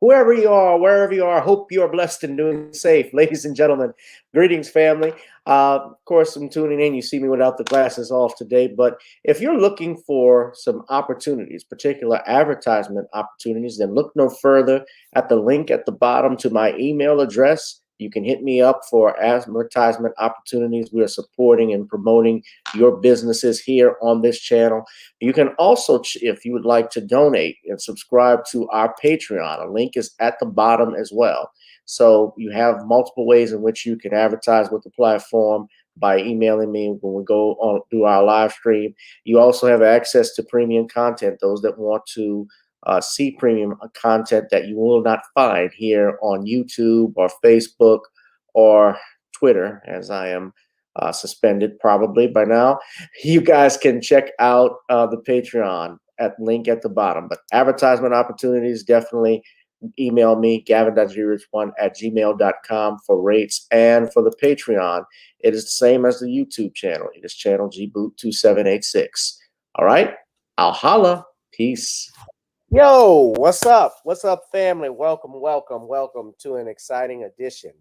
Whoever you are, wherever you are, hope you are blessed and doing safe. Ladies and gentlemen, greetings, family. Of course, I'm tuning in. You see me without the glasses off today. But if you're looking for some opportunities, particular advertisement opportunities, then look no further at the link at the bottom to my email address. You can hit me up for advertisement opportunities. We are supporting and promoting your businesses here on this channel. You can also, if you would like to donate and subscribe to our Patreon, a link is at the bottom as well. So you have multiple ways in which you can advertise with the platform by emailing me when we go on do our live stream. You also have access to premium content, those that want to see premium content that you will not find here on YouTube or Facebook or Twitter, as I am suspended probably by now. You guys can check out the Patreon at link at the bottom. But advertisement opportunities, definitely email me, gavin.grich1@gmail.com for rates. And for the Patreon, it is the same as the YouTube channel. It is channel gboot2786. All right, I'll holla. Peace. Yo, what's up? What's up, family? Welcome, welcome, welcome to an exciting edition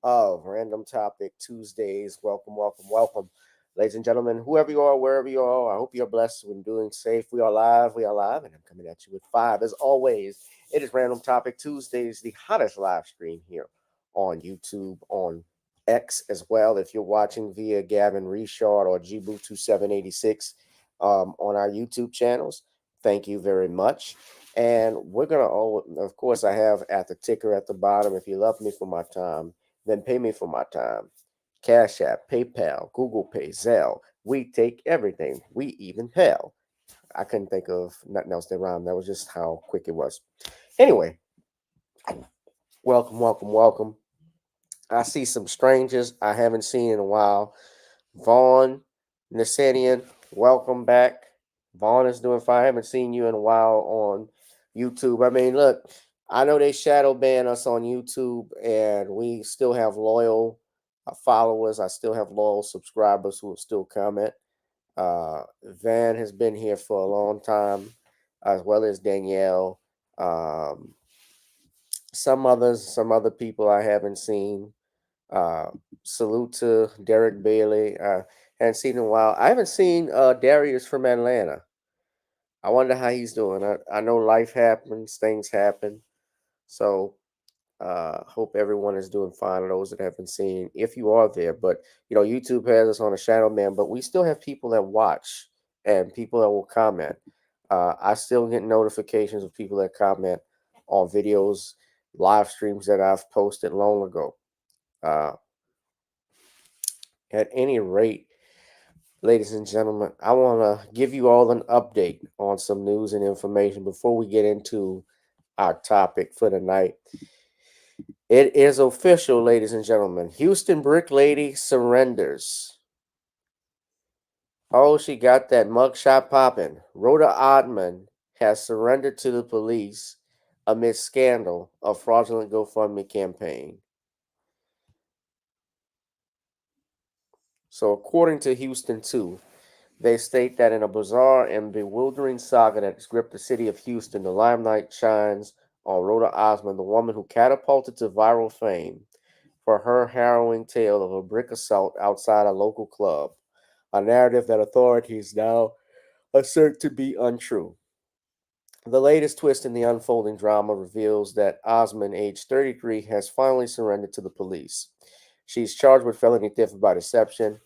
of Random Topic Tuesdays. Welcome, welcome, welcome. Ladies and gentlemen, whoever you are, wherever you are, I hope you're blessed and doing safe. We are live, and I'm coming at you with 5. As always, it is Random Topic Tuesdays, the hottest live stream here on YouTube, on X as well. If you're watching via Gavin Richard or gboot2786 on our YouTube channels, thank you very much. And we're going to, of course, I have at the ticker at the bottom, if you love me for my time, then pay me for my time. Cash App, PayPal, GooglePay, Zelle. We take everything. We even pay. I couldn't think of nothing else that rhymed. That was just how quick it was. Anyway, welcome, welcome, welcome. I see some strangers I haven't seen in a while. Vaughn Nasanian, welcome back. Vaughn is doing fine. I haven't seen you in a while on YouTube. I mean, look, I know they shadow ban us on YouTube, and we still have loyal followers. I still have loyal subscribers who will still comment. Van has been here for a long time. as well as Danielle. Um, some other people I haven't seen. Uh, Salute to Derek Bailey. Hadn't seen in a while. I haven't seen Darius from Atlanta. I wonder how he's doing. I know life happens, things happen. So hope everyone is doing fine. Those that haven't seen, if you are there, but YouTube has us on a shadow man, but we still have people that watch and people that will comment. I still get notifications of people that comment on videos, live streams that I've posted long ago. Uh, at any rate, ladies and gentlemen, I want to give you all an update on some news and information before we get into our topic for the night. It is official, ladies and gentlemen. Houston Brick Lady surrenders. Oh, she got that mugshot popping. Rhoda Ottman has surrendered to the police amid scandal of fraudulent GoFundMe campaign. So, according to Houston 2, they state that in a bizarre and bewildering saga that has gripped the city of Houston, the limelight shines on Rhoda Ottman, the woman who catapulted to viral fame for her harrowing tale of a brick assault outside a local club, a narrative that authorities now assert to be untrue. The latest twist in the unfolding drama reveals that Osmond, age 33, has finally surrendered to the police. She's charged with felony theft by deception,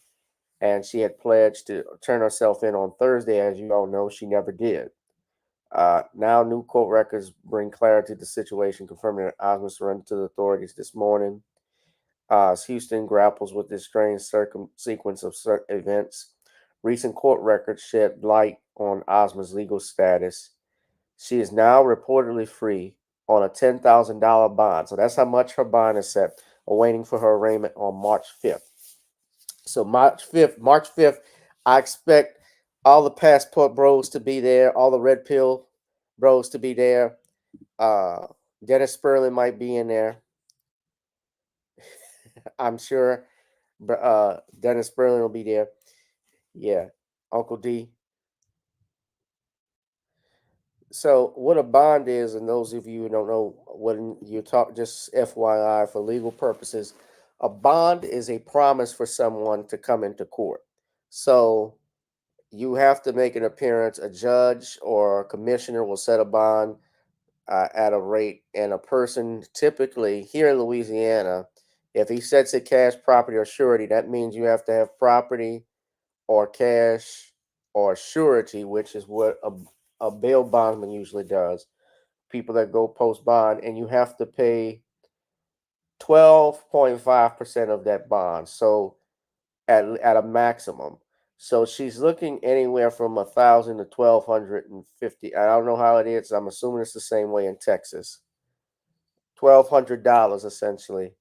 and she had pledged to turn herself in on Thursday. As you all know, she never did. Now, new court records bring clarity to the situation, confirming that Osmond surrendered to the authorities this morning. As Houston grapples with this strange sequence of events, recent court records shed light on Osmond's legal status. She is now reportedly free on a $10,000 bond. So that's how much her bond is set, awaiting for her arraignment on March 5th. So March 5th, I expect all the passport bros to be there, all the red pill bros to be there. Uh, Dennis Sperling might be in there. I'm sure Dennis Sperling will be there. Yeah, Uncle D. So, what a bond is, and those of you who don't know what you talk, just FYI for legal purposes, a bond is a promise for someone to come into court. So, you have to make an appearance. A judge or a commissioner will set a bond at a rate, and a person typically here in Louisiana, if he sets a cash, property, or surety, that means you have to have property or cash or surety, which is what a bail bondsman usually does. People that go post bond, and you have to pay 12.5% of that bond. So at a maximum. So she's looking anywhere from 1,000 to 1,250. I don't know how it is. I'm assuming it's the same way in Texas. $1,200 essentially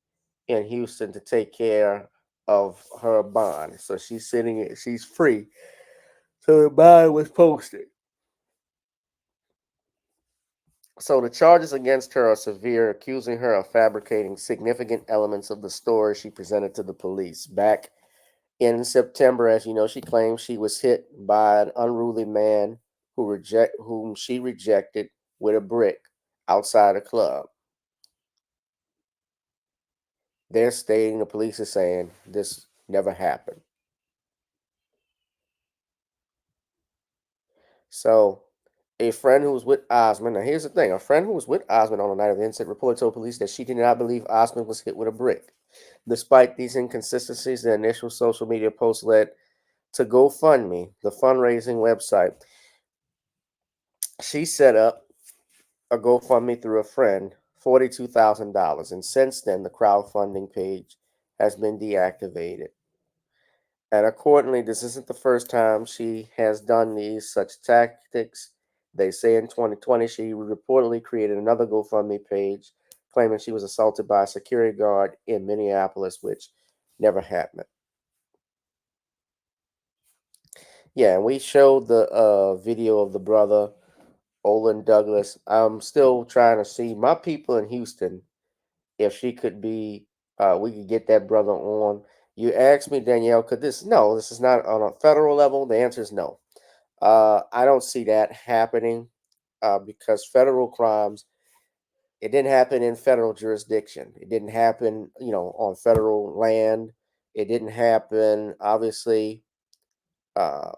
in Houston to take care of her bond. So she's free. So the bond was posted. So the charges against her are severe, accusing her of fabricating significant elements of the story she presented to the police. Back in September, as you know, she claimed she was hit by an unruly man whom she rejected with a brick outside a club. They're stating, the police are saying, this never happened. So a friend who was with Osmond, now here's the thing, a friend who was with Osmond on the night of the incident reported to police that she did not believe Osmond was hit with a brick. Despite these inconsistencies, the initial social media post led to GoFundMe, the fundraising website. She set up a GoFundMe through a friend, $42,000, and since then the crowdfunding page has been deactivated. And accordingly, this isn't the first time she has done these such tactics. They say in 2020 she reportedly created another GoFundMe page claiming she was assaulted by a security guard in Minneapolis, which never happened. Yeah, and we showed the video of the brother, Olin Douglas. I'm still trying to see my people in Houston if she could be, we could get that brother on. You asked me, Danielle, could this? No, this is not on a federal level. The answer is no. I don't see that happening. because federal crimes, it didn't happen in federal jurisdiction. It didn't happen, on federal land. It didn't happen, obviously. I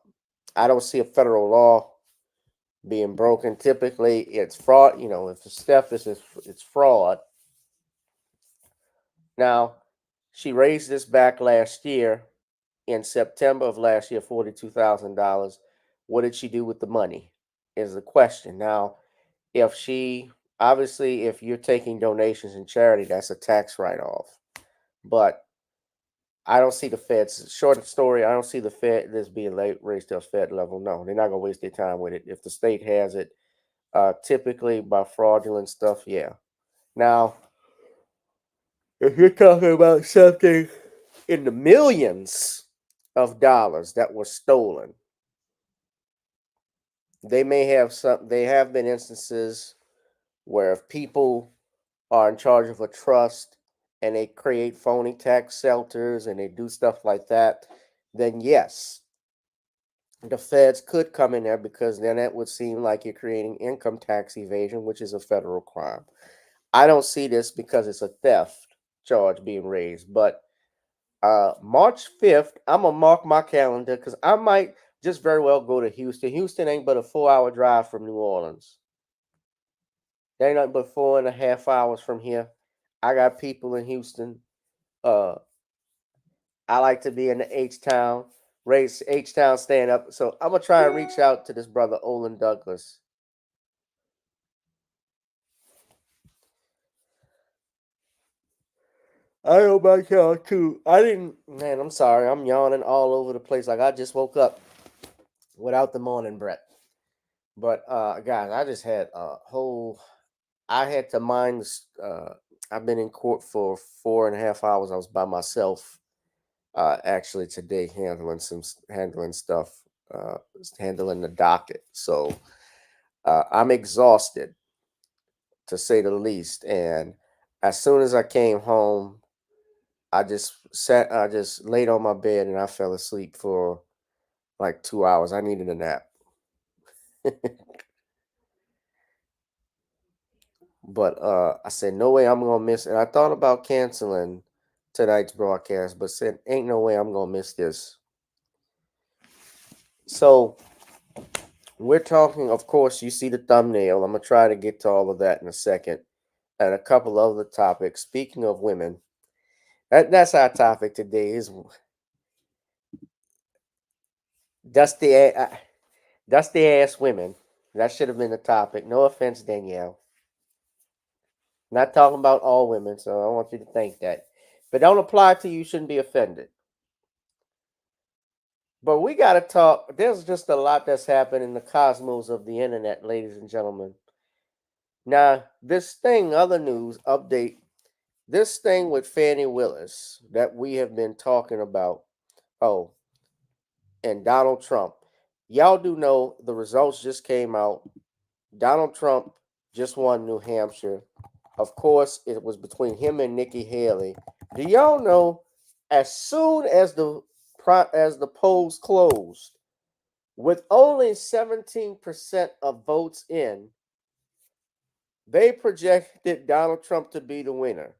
don't see a federal law being broken. Typically, it's fraud. If the theft is, it's fraud. Now, she raised this back last year in September of last year, $42,000. What did she do with the money? Is the question. Now, if you're taking donations in charity, that's a tax write-off. But I don't see the feds. Short story, I don't see the Fed this being raised to a Fed level. No, they're not gonna waste their time with it. If the state has it, typically by fraudulent stuff, yeah. Now, if you're talking about something in the millions of dollars that were stolen, they have been instances where if people are in charge of a trust and they create phony tax shelters and they do stuff like that, then yes, the feds could come in there, because then it would seem like you're creating income tax evasion, which is a federal crime. I don't see this because it's a theft charge being raised. But March 5th, I'm going to mark my calendar because I might just very well go to Houston. Houston ain't but a 4-hour drive from New Orleans. They ain't nothing but 4.5 hours from here. I got people in Houston. I like to be in the H-Town, raise H-Town, stand up. So I'm going to try and reach out to this brother, Olin Douglas. I know my y'all too. Man, I'm sorry. I'm yawning all over the place. Like I just woke up without the morning breath. But guys, I just had I had to mind, I've been in court for 4.5 hours. I was by myself, actually today, handling stuff, handling the docket. So I'm exhausted, to say the least. And as soon as I came home, I just laid on my bed and I fell asleep for like 2 hours. I needed a nap. But I said, no way I'm gonna miss it. I thought about canceling tonight's broadcast, but said, ain't no way I'm gonna miss this. So we're talking, of course, you see the thumbnail. I'm gonna try to get to all of that in a second, and a couple other topics. Speaking of women, that's our topic today, is dusty ass women. That should have been the topic. No offense, Danielle. Not talking about all women, so I want you to think that. But don't apply to you, shouldn't be offended. But we got to talk. There's just a lot that's happened in the cosmos of the internet, ladies and gentlemen. Now, other news update, this thing with Fani Willis that we have been talking about, and Donald Trump. Y'all do know the results just came out. Donald Trump just won New Hampshire. Of course, it was between him and Nikki Haley. Do y'all know, as soon as the polls closed, with only 17% of votes in, they projected Donald Trump to be the winner.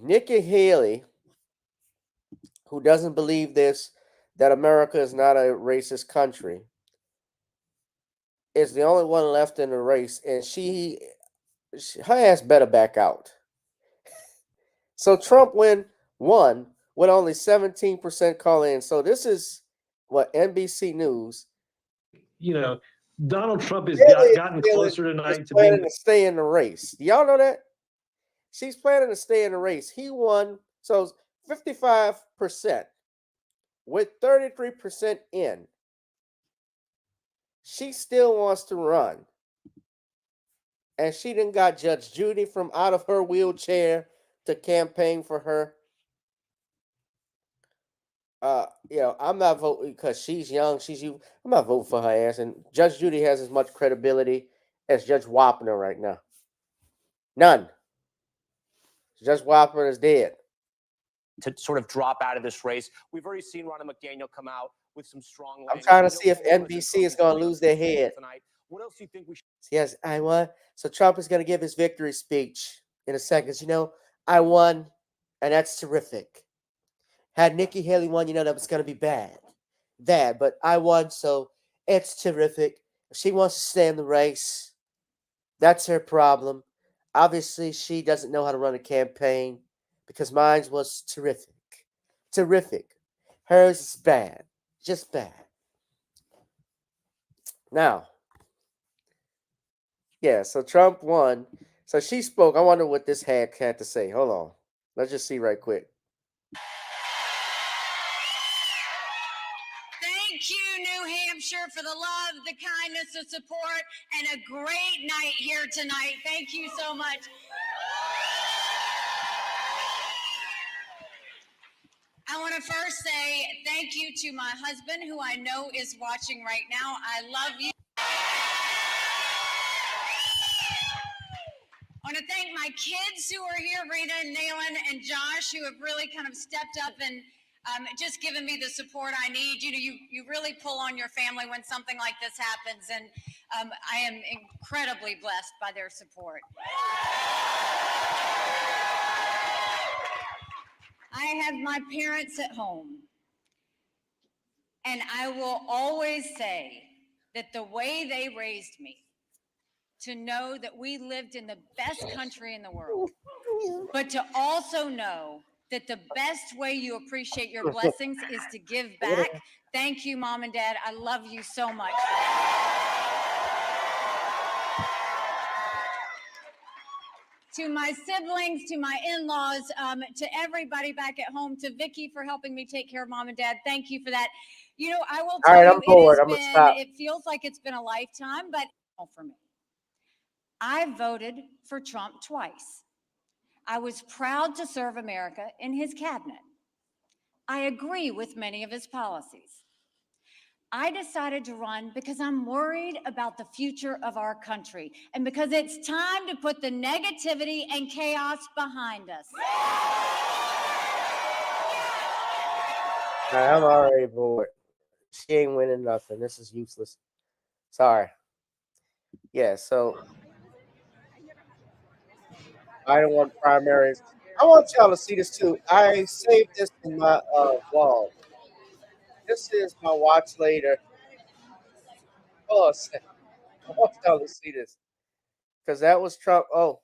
Nikki Haley, who doesn't believe that America is not a racist country, is the only one left in the race, and her ass better back out. So Trump won with only 17% call in. So this is what NBC News. Donald Trump has gotten closer tonight to planning to stay in the race. Do y'all know that? She's planning to stay in the race. He won, so 55% with 33% in. She still wants to run. And she done got Judge Judy from out of her wheelchair to campaign for her. I'm not voting because she's young. I'm not voting for her ass. And Judge Judy has as much credibility as Judge Wapner right now. None. Judge Wapner is dead. to sort of drop out of this race. We've already seen Ronna McDaniel come out with some strong language. I'm trying to see if NBC is going to lose their head. Tonight. What else do you think we should? Yes, I won. So Trump is going to give his victory speech in a second. You know, I won, and that's terrific. Had Nikki Haley won, you know, that was going to be bad. But I won, so it's terrific. If she wants to stay in the race, that's her problem. Obviously, she doesn't know how to run a campaign because mine was terrific. Terrific. Hers is bad. Just bad. Now, yeah, so Trump won. So she spoke. I wonder what this had to say. Hold on. Let's just see right quick. Thank you, New Hampshire, for the love, the kindness, the support, and a great night here tonight. Thank you so much. I want to first say thank you to my husband, who I know is watching right now. I love you. I want to thank my kids who are here, Rita and Nayland and Josh, who have really kind of stepped up and just given me the support I need. You know, you really pull on your family when something like this happens, and I am incredibly blessed by their support. I have my parents at home, and I will always say that the way they raised me, to know that we lived in the best country in the world, but to also know that the best way you appreciate your blessings is to give back. Thank you, Mom and Dad. I love you so much. To my siblings, to my in-laws, to everybody back at home, to Vicky for helping me take care of Mom and Dad. Thank you for that. You know, I will tell you, it feels like it's been a lifetime, but for me. I voted for Trump twice. I was proud to serve America in his cabinet. I agree with many of his policies. I decided to run because I'm worried about the future of our country and because it's time to put the negativity and chaos behind us. I'm already bored. She ain't winning nothing. This is useless. Sorry. Yeah, so Biden won primaries. I want y'all to see this too. I saved this in my vlog. This is my watch later. Oh, I want y'all to see this. Because that was Trump. Oh.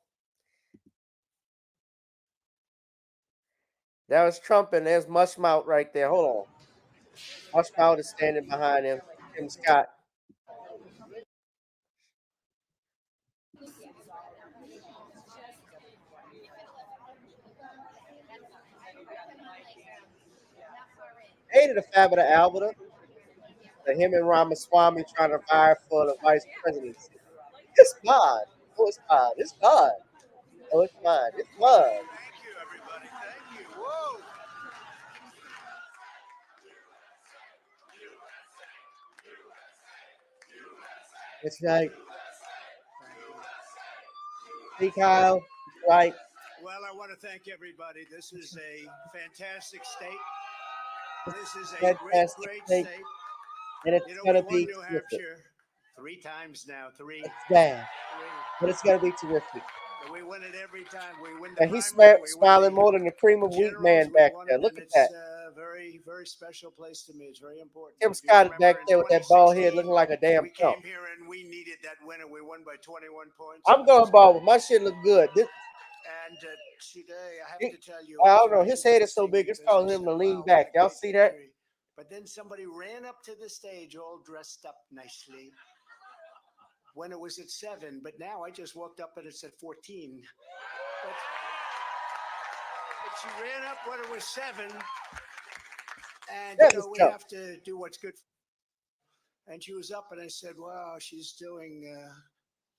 That was Trump, and there's Mushmouth right there. Hold on. Mushmouth is standing behind him. Tim Scott. Hated the Fab of the Alberta. Him and Ramaswamy trying to vie for the vice presidency. It's God. Oh, it's God. It's God. Oh, it's mine. It's God. Thank you, everybody. Thank you. Whoa. That's right. See, Kyle. Right. Well, I want to thank everybody. This is a fantastic state. This is a great state. And it's going to be New Hampshire 3 times now. 3. It's bad. But it's going to be terrific. We win it every time. We win and he's smiling more than the cream of wheat man back there. Look at that. It's a very, very special place to me. It's very important. Tim Scott is back there with that bald head looking like a damn chump. We came here and we needed that win, and we won by 21 points. I'm going bald, but my shit look good. And today, I have to tell you. I don't know. His head is so big, it's causing him to lean back. Y'all see that? But then somebody ran up to the stage all dressed up nicely when it was at 7. But now I just walked up and it's at 14. But she ran up when it was 7. And, we have to do what's good. And she was up and I said, wow, she's doing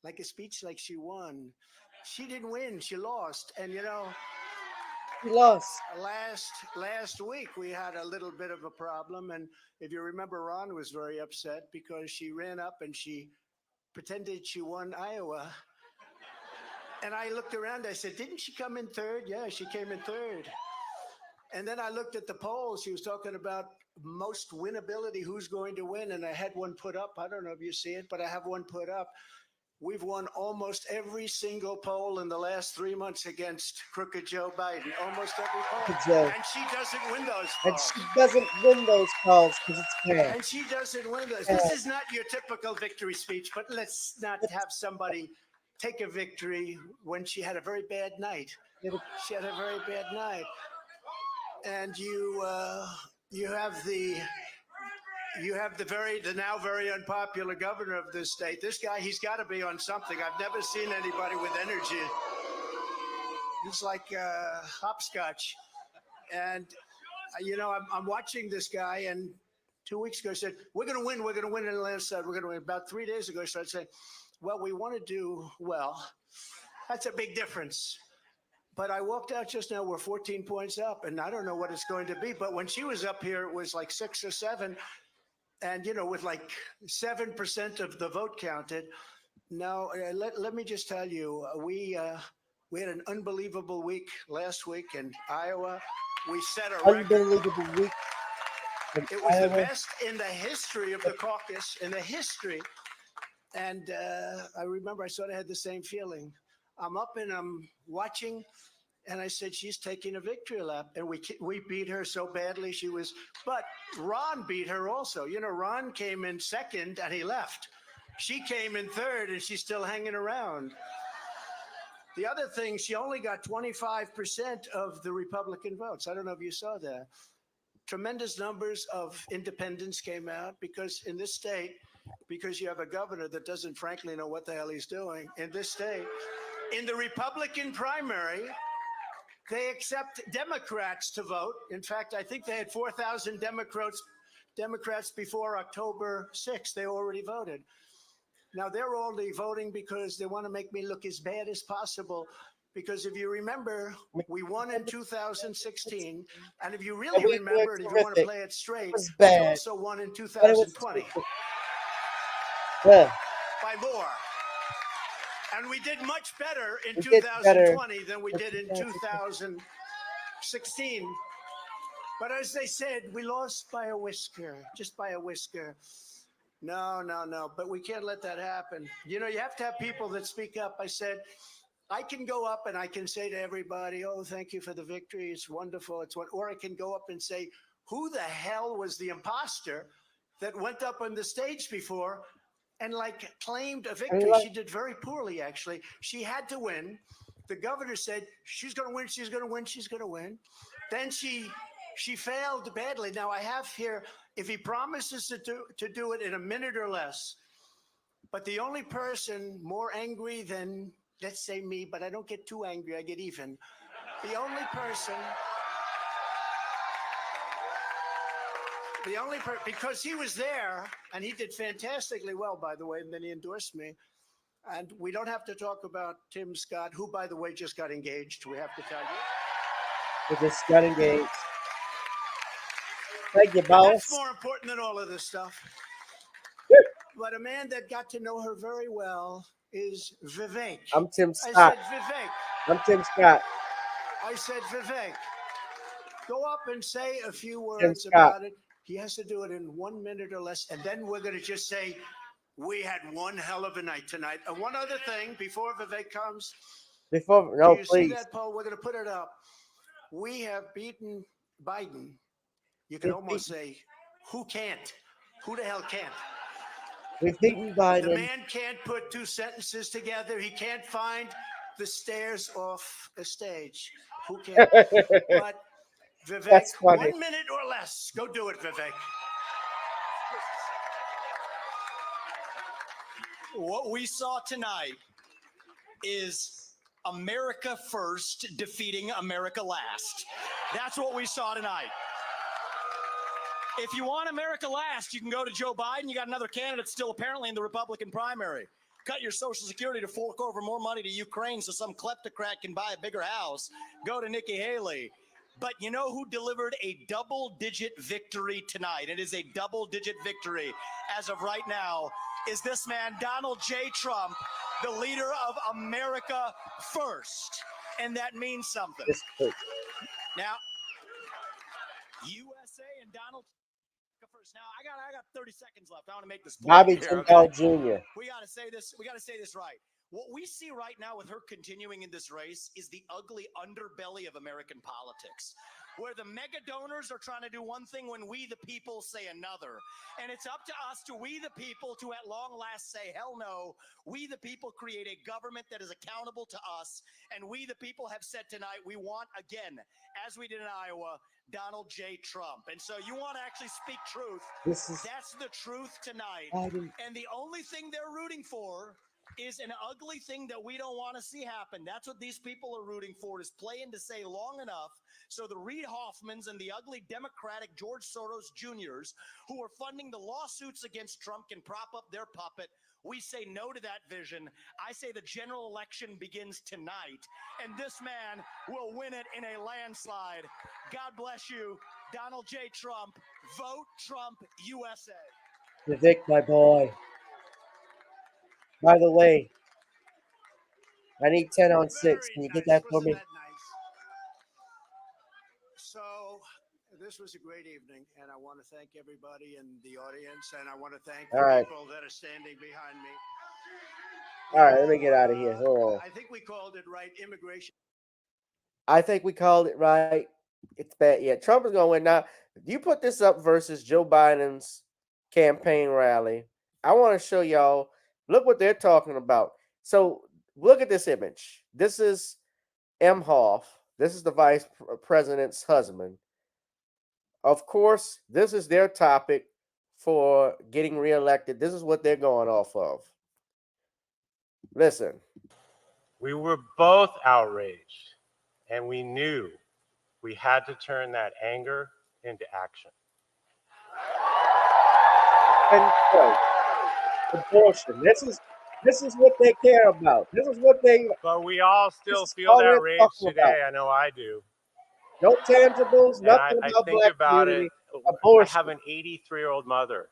like a speech like she won. She didn't win. She lost. And, he lost. Last week, we had a little bit of a problem. And if you remember, Ron was very upset because she ran up and she pretended she won Iowa. And I looked around. I said, didn't she come in 3rd? Yeah, she came in 3rd. And then I looked at the polls. She was talking about most winnability, who's going to win. And I had one put up. I don't know if you see it, but I have one put up. We've won almost every single poll in the last 3 months against crooked Joe Biden. Almost every poll. And she doesn't win those polls. And she doesn't win those polls because it's fair. And she doesn't win those. This is not your typical victory speech, but let's not have somebody take a victory when she had a very bad night. She had a very bad night. And you have the now very unpopular governor of this state. This guy, he's got to be on something. I've never seen anybody with energy. It's like hopscotch. And I'm watching this guy, and 2 weeks ago I said, we're going to win in the landslide. We're going to win. About 3 days ago I started saying, well, we want to do well. That's a big difference. But I walked out just now, we're 14 points up, and I don't know what it's going to be. But when she was up here, it was like 6 or 7. And, with like 7% of the vote counted. Now, let me just tell you, we had an unbelievable week last week in Iowa. We set a record. Unbelievable week. It was the best in the history of the caucus, in the history. And I remember I sort of had the same feeling. I'm up and I'm watching, and I said, she's taking a victory lap. And we beat her so badly. But Ron beat her also. Ron came in second and he left. She came in third and she's still hanging around. The other thing, she only got 25% of the Republican votes. I don't know if you saw that. Tremendous numbers of independents came out because in this state, because you have a governor that doesn't frankly know what the hell he's doing in this state, in the Republican primary, they accept Democrats to vote. In fact, I think they had 4,000 Democrats before October 6th. They already voted. Now, they're only voting because they want to make me look as bad as possible. Because if you remember, we won in 2016. And if you really remember, and if you want to play it straight, we also won in 2020. Yeah. By more. And we did much better in 2020 than we did in 2016. But as they said, we lost by a whisker, just by a whisker. No. But we can't let that happen. You have to have people that speak up. I said, I can go up and I can say to everybody, oh, thank you for the victory. It's wonderful. Or I can go up and say, who the hell was the imposter that went up on the stage before and claimed a victory? She did very poorly, actually. She had to win. The governor said, she's going to win, she's going to win, she's going to win. Then she failed badly. Now I have here, if he promises to do it in a minute or less, but the only person more angry than, let's say me, but I don't get too angry, I get even. The only person, because he was there, and he did fantastically well, by the way, and then he endorsed me. And we don't have to talk about Tim Scott, who, by the way, just got engaged, we have to tell you. He just got engaged. Thank you, boss. That's more important than all of this stuff. But a man that got to know her very well is Vivek. I'm Tim Scott. I said, Vivek. I'm Tim Scott. I said, Vivek, go up and say a few words about it. He has to do it in 1 minute or less. And then we're going to just say, we had one hell of a night tonight. And one other thing before Vivek comes. No, please. See that poll? We're going to put it up. We have beaten Biden. You can almost say, who can't? Who the hell can't? We've beaten Biden. The man can't put two sentences together. He can't find the stairs off a stage. Who can't? But Vivek, 1 minute or less. Go do it, Vivek. What we saw tonight is America first defeating America last. That's what we saw tonight. If you want America last, you can go to Joe Biden. You got another candidate still apparently in the Republican primary. Cut your Social Security to fork over more money to Ukraine so some kleptocrat can buy a bigger house. Go to Nikki Haley. But you know who delivered a double-digit victory tonight? It is a double-digit victory as of right now. Is this man, Donald J. Trump, the leader of America first. And that means something. Now, USA and Donald first. Now I got 30 seconds left. I want to make this point Bobby here, Jindal Jr. We got to say this. We got to say this right. What we see right now with her continuing in this race is the ugly underbelly of American politics, where the mega donors are trying to do one thing when we, the people, say another. And it's up to us, we, the people, to at long last say, hell no. We, the people, create a government that is accountable to us. And we, the people, have said tonight we want, again, as we did in Iowa, Donald J. Trump. And so you want to actually speak truth. That's the truth tonight. And the only thing they're rooting for is an ugly thing that we don't want to see happen. That's what these people are rooting for, is playing to say long enough so the Reid Hoffmans and the ugly Democratic George Soros Jr.'s who are funding the lawsuits against Trump can prop up their puppet. We say no to that vision. I say the general election begins tonight, and this man will win it in a landslide. God bless you, Donald J. Trump. Vote Trump USA. Vic, my boy. By the way, I need 10 on 6. Can you get that for me? Wasn't that nice? So this was a great evening, and I want to thank everybody in the audience, and I want to thank the people that are standing behind me. All right, let me get out of here. Hold on. I think we called it right, immigration. I think we called it right. It's bad. Yeah, Trump is going to win. Now, you put this up versus Joe Biden's campaign rally. I want to show y'all. Look what they're talking about. So look at this image. This is Emhoff. This is the vice president's husband. Of course, this is their topic for getting reelected. This is what they're going off of. Listen. We were both outraged, and we knew we had to turn that anger into action. And abortion. This is what they care about. This is what they. But we all still feel that rage today. I know I do. No tangibles. And nothing I about think black about community. it. Abortion. I have an 83-year-old mother,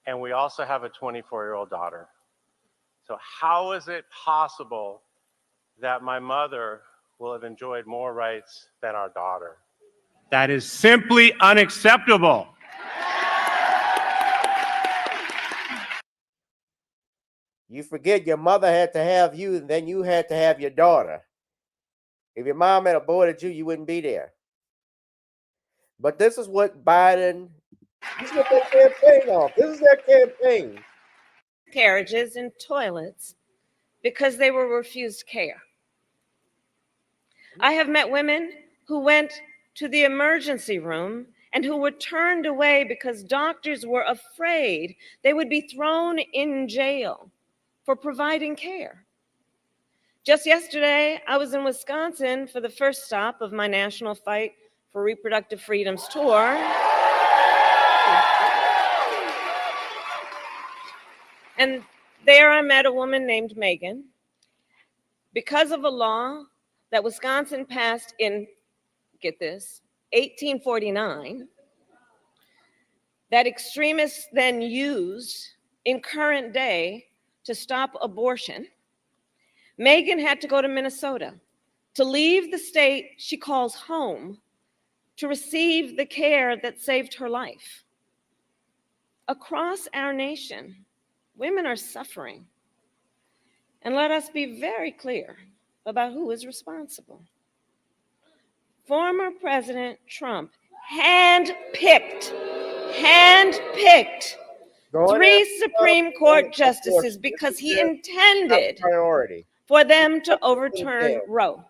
and we also have a 24-year-old daughter. So how is it possible that my mother will have enjoyed more rights than our daughter? That is simply unacceptable. You forget your mother had to have you, and then you had to have your daughter. If your mom had aborted you, you wouldn't be there. But this is what Biden, this is what their campaign on. This is their campaign. Carriages and toilets because they were refused care. I have met women who went to the emergency room and who were turned away because doctors were afraid they would be thrown in jail for providing care. Just yesterday, I was in Wisconsin for the first stop of my National Fight for Reproductive Freedoms tour. And there I met a woman named Megan. Because of a law that Wisconsin passed in, get this, 1849, that extremists then used in current day to stop abortion, Megan had to go to Minnesota to leave the state she calls home to receive the care that saved her life. Across our nation, women are suffering. And let us be very clear about who is responsible. Former President Trump handpicked 3 Supreme Court justices because he intended for them to overturn Roe.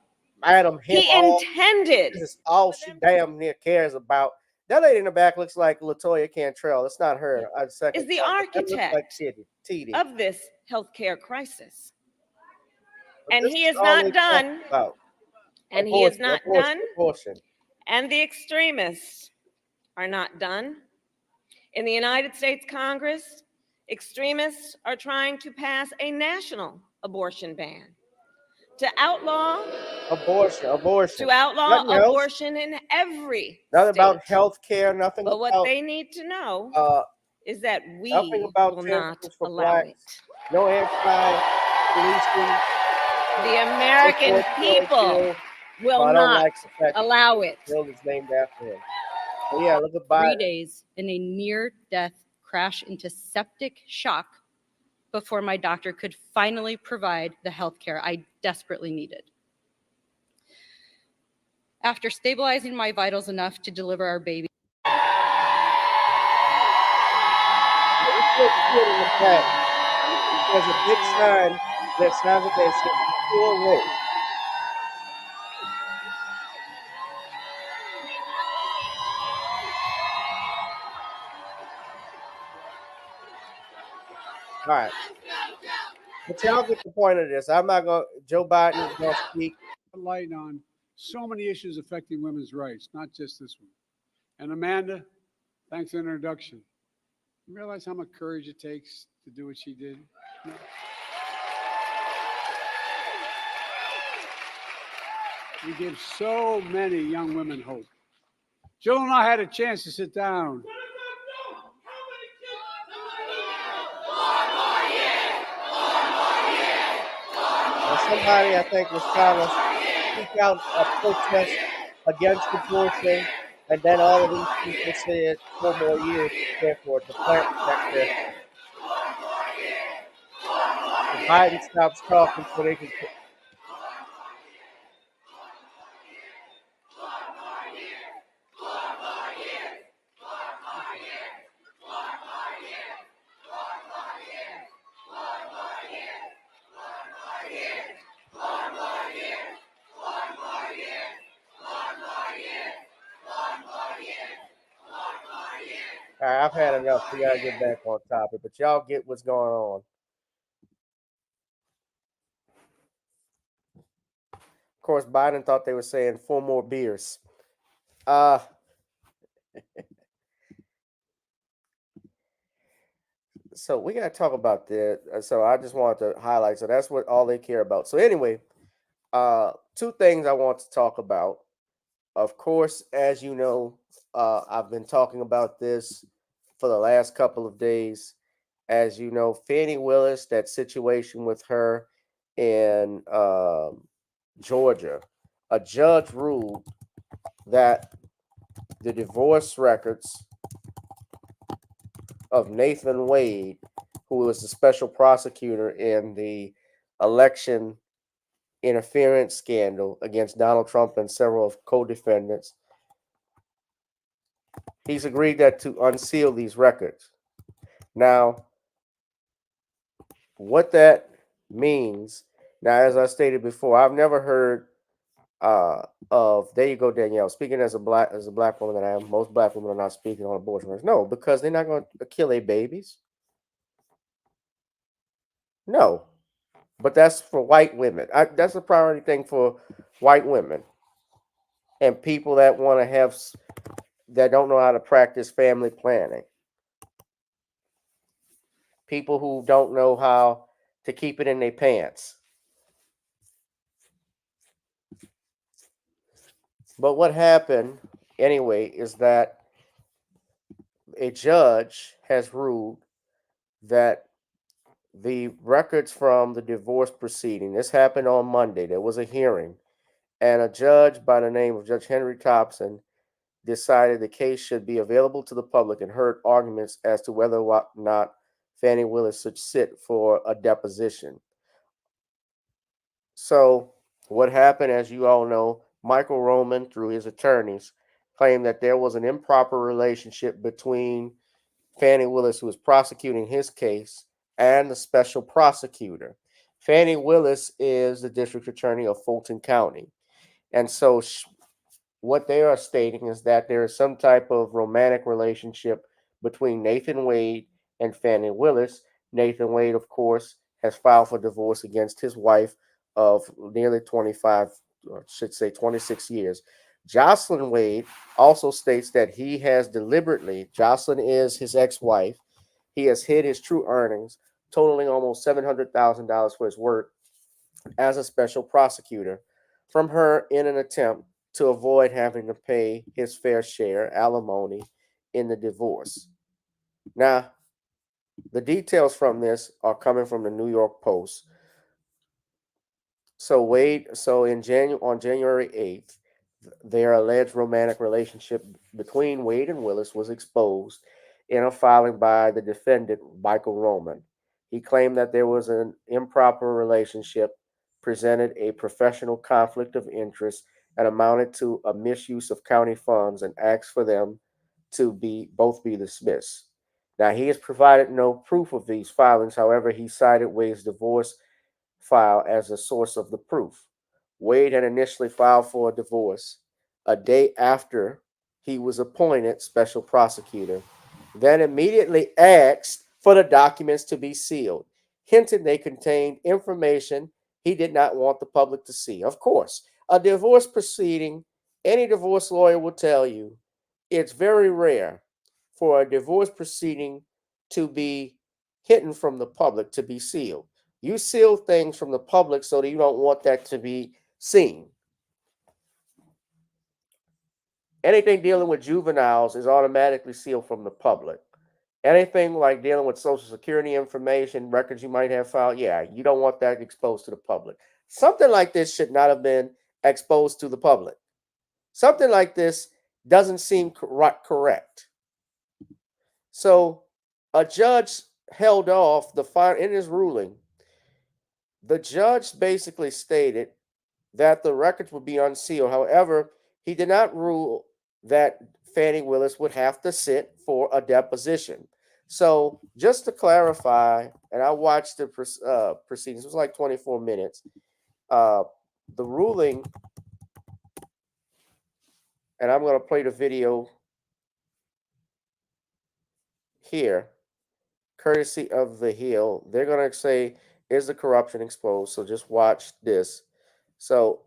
He intended. This is all she damn near cares about. That lady in the back looks like LaToya Cantrell. It's not her. Is the architect of this healthcare crisis. And he is not done. And he is not done. And the extremists are not done. In the United States Congress, extremists are trying to pass a national abortion ban to outlaw abortion. To outlaw abortion in every Nothing state. about health care, nothing but about. But what they need to know is that we will not allow it. No anti-policing. The American people will not allow it. Bill is named after him. Oh, yeah, look at 3 Biden. days in a near-death crash into septic shock before my doctor could finally provide the health care I desperately needed. After stabilizing my vitals enough to deliver our baby, There's a big sign that says poor woke. All right. But y'all get the point of this. I'm not going to, Joe Biden is going to speak. Light on so many issues affecting women's rights, not just this one. And Amanda, thanks for the introduction. You realize how much courage it takes to do what she did? We give so many young women hope. Jill and I had a chance to sit down. Somebody, I think, was trying to speak out a protest against abortion, and then all of these people said 4 more years for the plant sector. If Biden stops talking so they can. All right, I've had enough. We gotta get back on topic, but y'all get what's going on. Of course, Biden thought they were saying 4 more beers. So we gotta talk about that. So I just wanted to highlight. So that's what all they care about. So anyway, 2 things I want to talk about. Of course, as you know, I've been talking about this for the last couple of days. As you know, Fani Willis, that situation with her in Georgia, a judge ruled that the divorce records of Nathan Wade, who was the special prosecutor in the election interference scandal against Donald Trump and several of co-defendants, he's agreed that to unseal these records. Now, what that means, now as I stated before, I've never heard of, there you go, Danielle, speaking as a black woman that I am, most black women are not speaking on abortion rights. No, because they're not going to kill their babies. No, but that's for white women. That's a priority thing for white women and people that want to have, that don't know how to practice family planning. People who don't know how to keep it in their pants. But what happened anyway is that a judge has ruled that the records from the divorce proceeding, this happened on Monday, there was a hearing, and a judge by the name of Judge Henry Thompson decided the case should be available to the public and heard arguments as to whether or not Fani Willis should sit for a deposition. So what happened, as you all know, Michael Roman, through his attorneys, claimed that there was an improper relationship between Fani Willis, who was prosecuting his case, and the special prosecutor. Fani Willis is the district attorney of Fulton County. And so what they are stating is that there is some type of romantic relationship between Nathan Wade and Fani Willis. Nathan Wade, of course, has filed for divorce against his wife of nearly 25, or should say 26 years. Jocelyn Wade also states that he has deliberately, Jocelyn is his ex-wife, he has hid his true earnings, totaling almost $700,000 for his work as a special prosecutor, from her in an attempt to avoid having to pay his fair share, alimony, in the divorce. Now, the details from this are coming from the New York Post. So on January 8th, their alleged romantic relationship between Wade and Willis was exposed in a filing by the defendant, Michael Roman. He claimed that there was an improper relationship, presented a professional conflict of interest, and amounted to a misuse of county funds, and asked for them to both be dismissed. Now, he has provided no proof of these filings. However, he cited Wade's divorce file as a source of the proof. Wade had initially filed for a divorce a day after he was appointed special prosecutor, then immediately asked for the documents to be sealed, hinting they contained information he did not want the public to see. Of course, a divorce proceeding, any divorce lawyer will tell you, it's very rare for a divorce proceeding to be hidden from the public, to be sealed. You seal things from the public so that you don't want that to be seen. Anything dealing with juveniles is automatically sealed from the public. Anything like dealing with Social Security information, records you might have filed, yeah, you don't want that exposed to the public. Something like this should not have been exposed to the public. Something like this doesn't seem correct. So a judge held off in his ruling. The judge basically stated that the records would be unsealed. However, he did not rule that Fani Willis would have to sit for a deposition. So just to clarify, and I watched the proceedings, it was like 24 minutes. The ruling, and I'm going to play the video here, courtesy of The Hill. They're going to say, is the corruption exposed? So just watch this. So,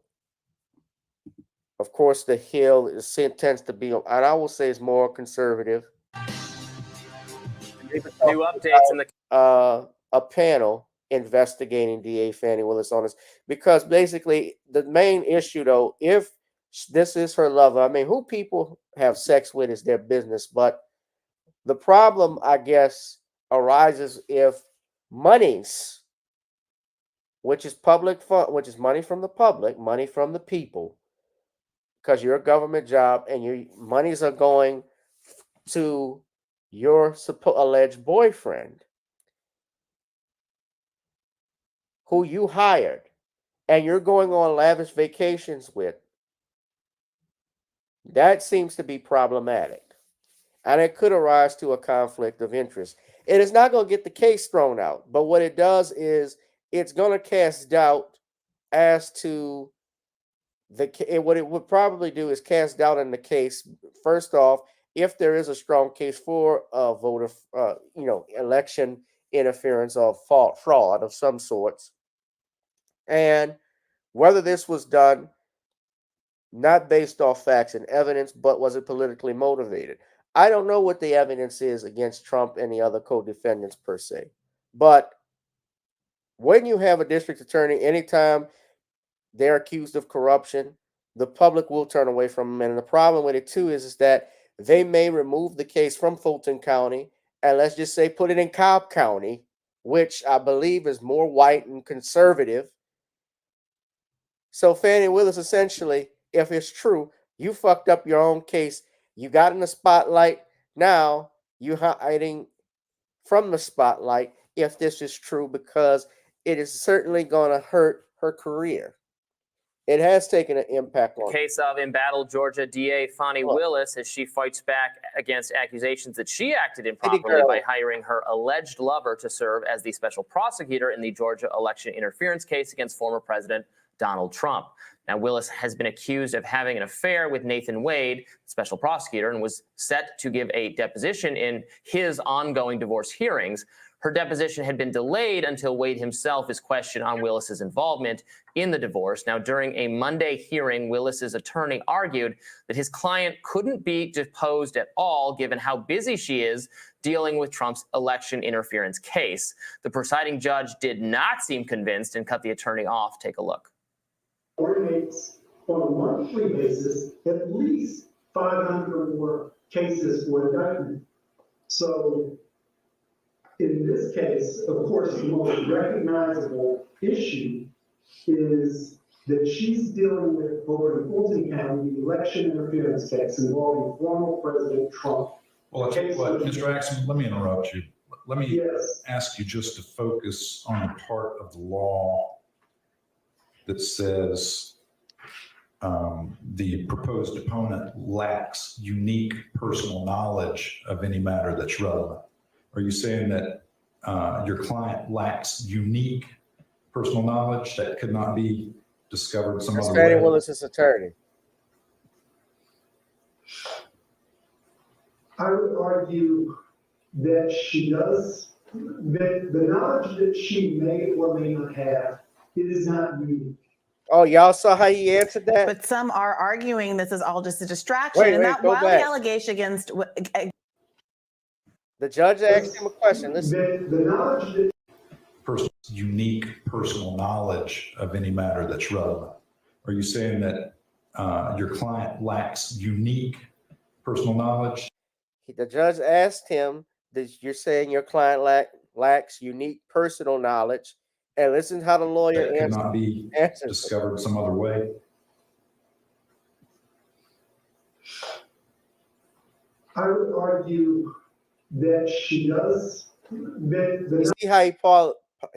of course, The Hill tends to be, and I will say, is more conservative. New updates in the a panel investigating DA Fani Willis on this, because basically the main issue, though, if this is her lover, I mean, who people have sex with is their business, but the problem, I guess, arises if monies, which is public fund, which is money from the public, money from the people, because you're a government job and your monies are going to your alleged boyfriend who you hired and you're going on lavish vacations with. That seems to be problematic. And it could arise to a conflict of interest. It is not going to get the case thrown out, but what it does is it's going to cast doubt as to what it would probably do is cast doubt in the case. First off, if there is a strong case for voter, election interference or fraud of some sorts, and whether this was done not based off facts and evidence, but was it politically motivated? I don't know what the evidence is against Trump and the other co-defendants per se, but when you have a district attorney, anytime they're accused of corruption, the public will turn away from them. And the problem with it too is that they may remove the case from Fulton County and let's just say put it in Cobb County, which I believe is more white and conservative. So Fani Willis, essentially, if it's true, you fucked up your own case. You got in the spotlight. Now you're hiding from the spotlight if this is true, because it is certainly going to hurt her career. It has taken an impact on case of embattled Georgia DA Fani Willis as she fights back against accusations that she acted improperly by hiring her alleged lover to serve as the special prosecutor in the Georgia election interference case against former President Donald Trump. Now, Willis has been accused of having an affair with Nathan Wade, special prosecutor, and was set to give a deposition in his ongoing divorce hearings. Her deposition had been delayed until Wade himself is questioned on Willis's involvement in the divorce. Now, during a Monday hearing, Willis's attorney argued that his client couldn't be deposed at all, given how busy she is dealing with Trump's election interference case. The presiding judge did not seem convinced and cut the attorney off. Take a look. Coordinates on a monthly basis at least 500 or more cases for indictment. So in this case, of course, the most recognizable issue is that she's dealing with over in Fulton County, the election interference case involving former President Trump. Well, I'll tell you what, Mr. Axson, let me interrupt you. Let me Yes. ask you just to focus on a part of the law that says the proposed opponent lacks unique personal knowledge of any matter that's relevant. Are you saying that your client lacks unique personal knowledge that could not be discovered some other way? Fani Willis' attorney. I would argue that she does, that the knowledge that she may or may not have, it is not unique. Oh, y'all saw how he answered that? But some are arguing this is all just a distraction. Wait, and that go while back. the allegation against The judge asked him a question. Listen. The knowledge that Unique personal knowledge of any matter that's relevant. Are you saying that your client lacks unique personal knowledge? The judge asked him, you're saying your client lacks unique personal knowledge. And listen to how the lawyer that could not be discovered some other way? I would argue that she does. You see how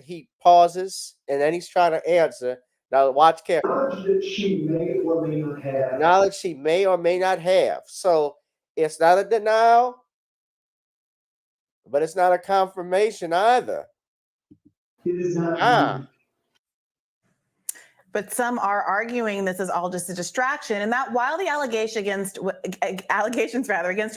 he pauses and then he's trying to answer. Now watch carefully. Knowledge that she may or may not have. Knowledge she may or may not have. So it's not a denial, but it's not a confirmation either. It is not. But some are arguing this is all just a distraction, and that while the allegations against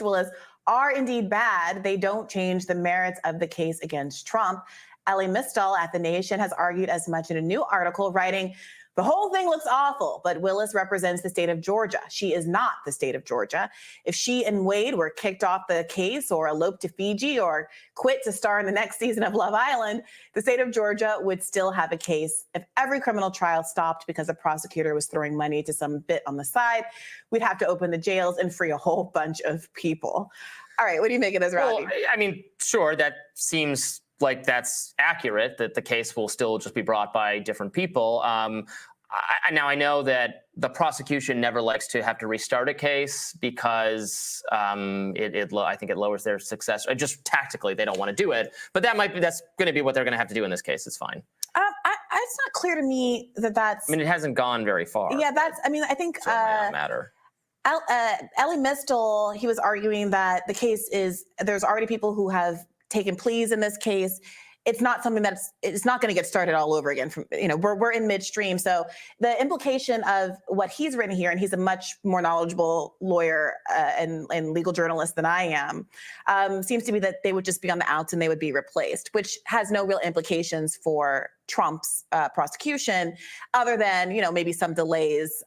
Willis are indeed bad, they don't change the merits of the case against Trump. Ellie Mistel at The Nation has argued as much in a new article, writing, "The whole thing looks awful, but Willis represents the state of Georgia. She is not the state of Georgia. If she and Wade were kicked off the case or eloped to Fiji or quit to star in the next season of Love Island, the state of Georgia would still have a case. If every criminal trial stopped because a prosecutor was throwing money to some bit on the side, we'd have to open the jails and free a whole bunch of people." All right, what do you make of this, Rodney? Well, I mean, sure, that seems like that's accurate, that the case will still just be brought by different people. Now, I know that the prosecution never likes to have to restart a case because I think it lowers their success. Just tactically, they don't want to do it. But that's going to be what they're going to have to do in this case. It's fine. It's not clear to me that that's... I mean, it hasn't gone very far. Yeah, I think... So it may not matter. Ellie Mistel, he was arguing that the case is, there's already people who have taken pleas in this case. It's not something it's not going to get started all over again. We're in midstream. So the implication of what he's written here, and he's a much more knowledgeable lawyer and legal journalist than I am, seems to be that they would just be on the outs and they would be replaced, which has no real implications for Trump's prosecution, other than, maybe some delays,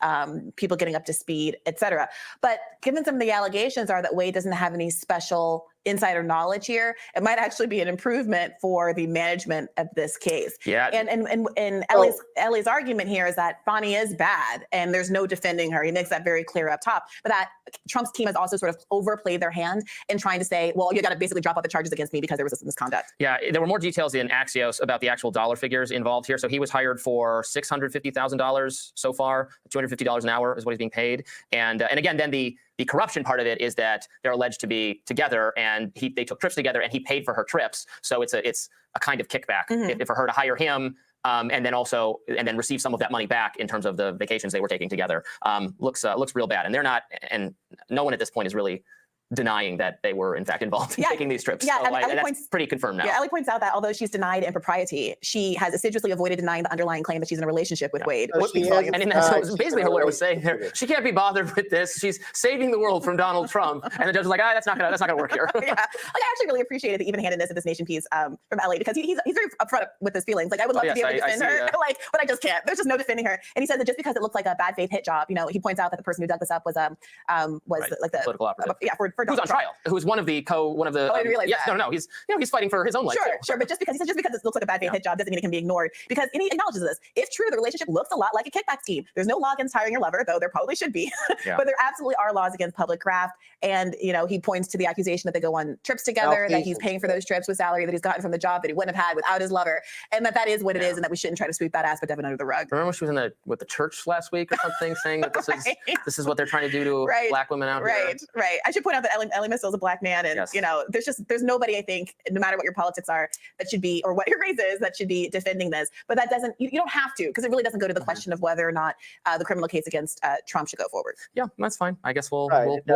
people getting up to speed, et cetera. But given some of the allegations are that Wade doesn't have any special insider knowledge here, it might actually be an improvement for the management of this case. Yeah. And Ellie's argument here is that Fani is bad and there's no defending her. He makes that very clear up top. But that Trump's team has also sort of overplayed their hand in trying to say, well, you got to basically drop out the charges against me because there was this misconduct. Yeah, there were more details in Axios about the actual dollar figures involved here. So he was hired for $650,000 so far. $250 an hour is what he's being paid. And again, then the corruption part of it is that they're alleged to be together, and they took trips together, and he paid for her trips. So it's a kind of kickback if for her to hire him, and then receive some of that money back in terms of the vacations they were taking together. Looks real bad, and they're not, and no one at this point is really denying that they were in fact involved in taking these trips. Yeah, so that's pretty confirmed now. Yeah, Ellie points out that although she's denied impropriety, she has assiduously avoided denying the underlying claim that she's in a relationship with Wade. So basically her lawyer was saying there, she can't be bothered with this. She's saving the world from Donald Trump, and the judge was like, that's not gonna work here. Yeah, I actually really appreciated the even-handedness of this Nation piece from Ellie, because he's very upfront with his feelings. Like, I would love to be able to defend her, but I just can't. There's just no defending her. And he says that just because it looks like a bad faith hit job, he points out that the person who dug this up was the political operative. For for who's on Trump. trial, who's one of the Oh, I didn't realize yes, that. no, he's fighting for his own life. Sure, but just because it looks like a bad faith hit job doesn't mean it can be ignored. Because and he acknowledges this. If true, the relationship looks a lot like a kickback scheme. There's no law against hiring your lover, though there probably should be. But there absolutely are laws against public graft. And he points to the accusation that they go on trips together, that he's paying for those trips with salary that he's gotten from the job that he wouldn't have had without his lover, and that is what it is, and that we shouldn't try to sweep that aspect of it under the rug. Remember she was with the church last week or something, saying that this is what they're trying to do to black women out here. Right. I should point out that Ellie Mistel is a black man, and there's nobody, I think, no matter what your politics are, that should be, or what your race is, that should be defending this. But that doesn't, you don't have to, because it really doesn't go to the question of whether or not the criminal case against Trump should go forward. Yeah, that's fine. I guess we'll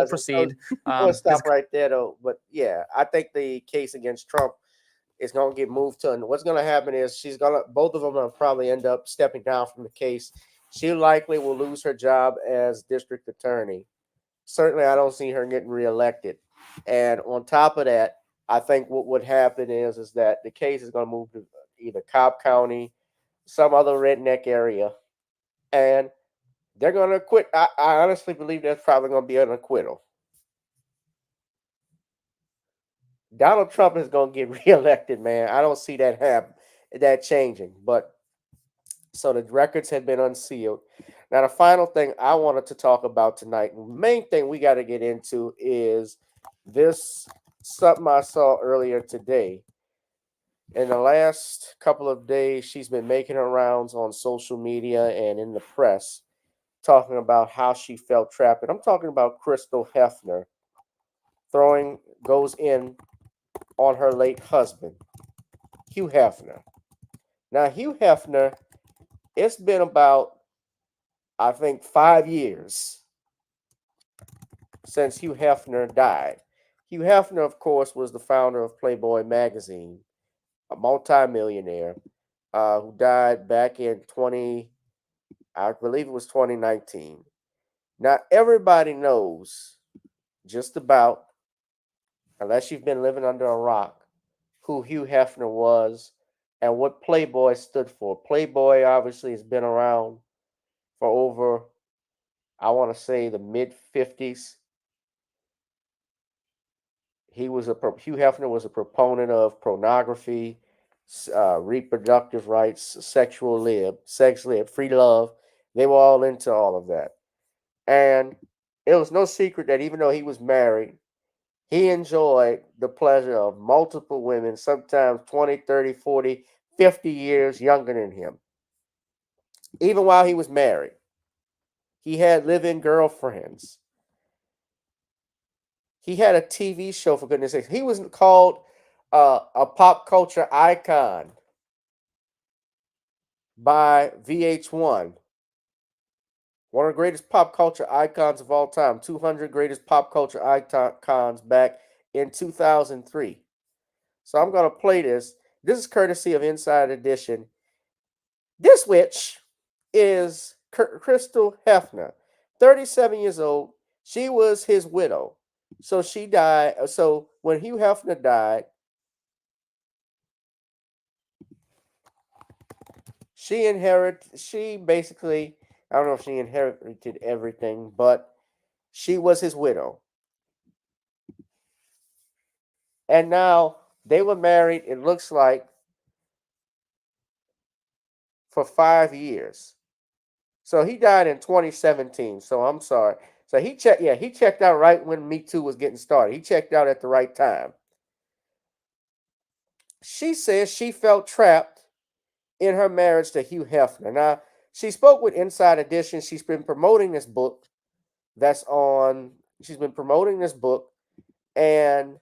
proceed. We'll stop right there, though. But yeah, I think the case against Trump is going to get moved to, and what's going to happen is both of them will probably end up stepping down from the case. She likely will lose her job as district attorney. Certainly, I don't see her getting reelected. And on top of that, I think what would happen is that the case is going to move to either Cobb County, some other redneck area, and they're going to acquit. I honestly believe there's probably going to be an acquittal. Donald Trump is going to get reelected, man. I don't see that changing. But so the records have been unsealed. Now, the final thing I wanted to talk about tonight, the main thing we got to get into is something I saw earlier today. In the last couple of days, she's been making her rounds on social media and in the press, talking about how she felt trapped. And I'm talking about Crystal Hefner goes in on her late husband, Hugh Hefner. Now, Hugh Hefner, it's been about, I think, 5 years since Hugh Hefner died. Hugh Hefner, of course, was the founder of Playboy Magazine, a multimillionaire who died back in I believe it was 2019. Now, everybody knows just about, unless you've been living under a rock, who Hugh Hefner was and what Playboy stood for. Playboy obviously has been around for over, I want to say, the mid-50s. Hugh Hefner was a proponent of pornography, reproductive rights, sex lib, free love. They were all into all of that. And it was no secret that even though he was married, he enjoyed the pleasure of multiple women, sometimes 20, 30, 40, 50 years younger than him. Even while he was married, he had live-in girlfriends. He had a TV show, for goodness sakes. He was called a pop culture icon by VH1. One of the greatest pop culture icons of all time. 200 greatest pop culture icons back in 2003. So I'm going to play this. This is courtesy of Inside Edition. This witch is Crystal Hefner, 37 years old. She was his widow. So she died. So when Hugh Hefner died, she basically, I don't know if she inherited everything, but she was his widow. And now they were married, it looks like, for 5 years. So he died in 2017. So I'm sorry. So he checked out right when Me Too was getting started. He checked out at the right time. She says she felt trapped in her marriage to Hugh Hefner. Now, she spoke with Inside Edition. She's been promoting this book. She's been promoting this book. And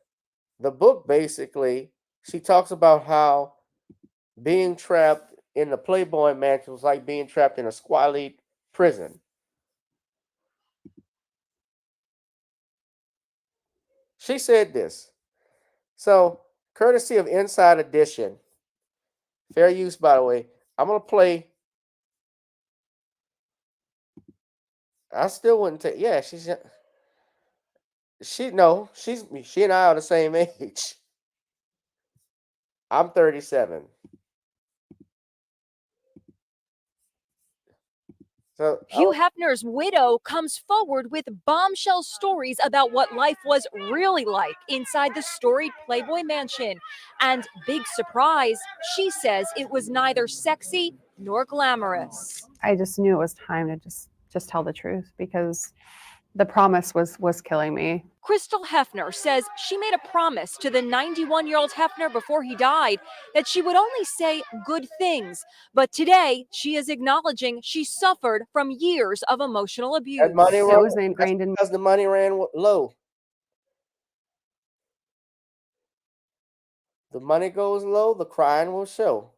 the book, basically, she talks about how being trapped in the Playboy Mansion was like being trapped in a Squalid Prison. She said this. So, courtesy of Inside Edition, fair use, by the way, I'm going to play. I still wouldn't take, yeah, she and I are the same age. I'm 37. So Hugh Hefner's widow comes forward with bombshell stories about what life was really like inside the storied Playboy Mansion. And big surprise, she says it was neither sexy nor glamorous. I just knew it was time to just tell the truth because the promise was killing me. Crystal Hefner says she made a promise to the 91-year-old Hefner before he died that she would only say good things. But today, she is acknowledging she suffered from years of emotional abuse. That money It was ingrained in because the money ran low. The money goes low, the crying will show.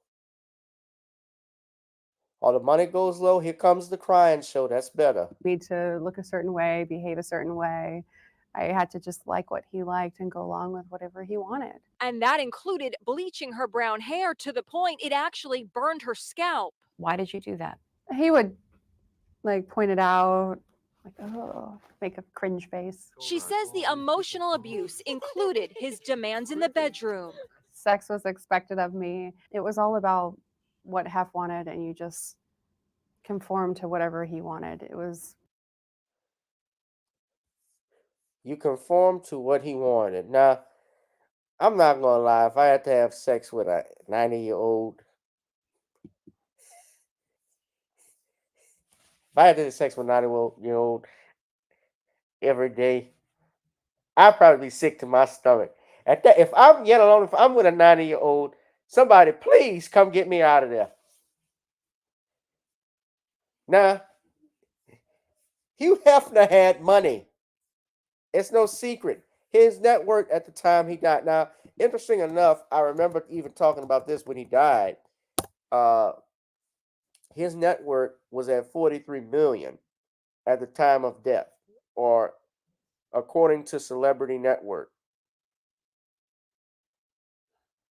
Or the money goes low, here comes the crying show. That's better. Me to look a certain way, behave a certain way. I had to just like what he liked and go along with whatever he wanted. And that included bleaching her brown hair to the point it actually burned her scalp. Why did you do that? He would like point it out, like, oh, make a cringe face. She says the emotional abuse included his demands in the bedroom. Sex was expected of me. It was all about what Hef wanted, and you just conformed to whatever he wanted. It was. You conform to what he wanted. Now, I'm not gonna lie. If I had to have sex with a 90-year-old, if I had to have sex with a 90-year-old every day, I'd probably be sick to my stomach. At that, if I'm with a 90-year-old, somebody please come get me out of there. Now, Hugh Hefner had money. It's no secret. His net worth at the time he died. Now, interesting enough, I remember even talking about this when he died. His net worth was at $43 million at the time of death, or according to Celebrity Network.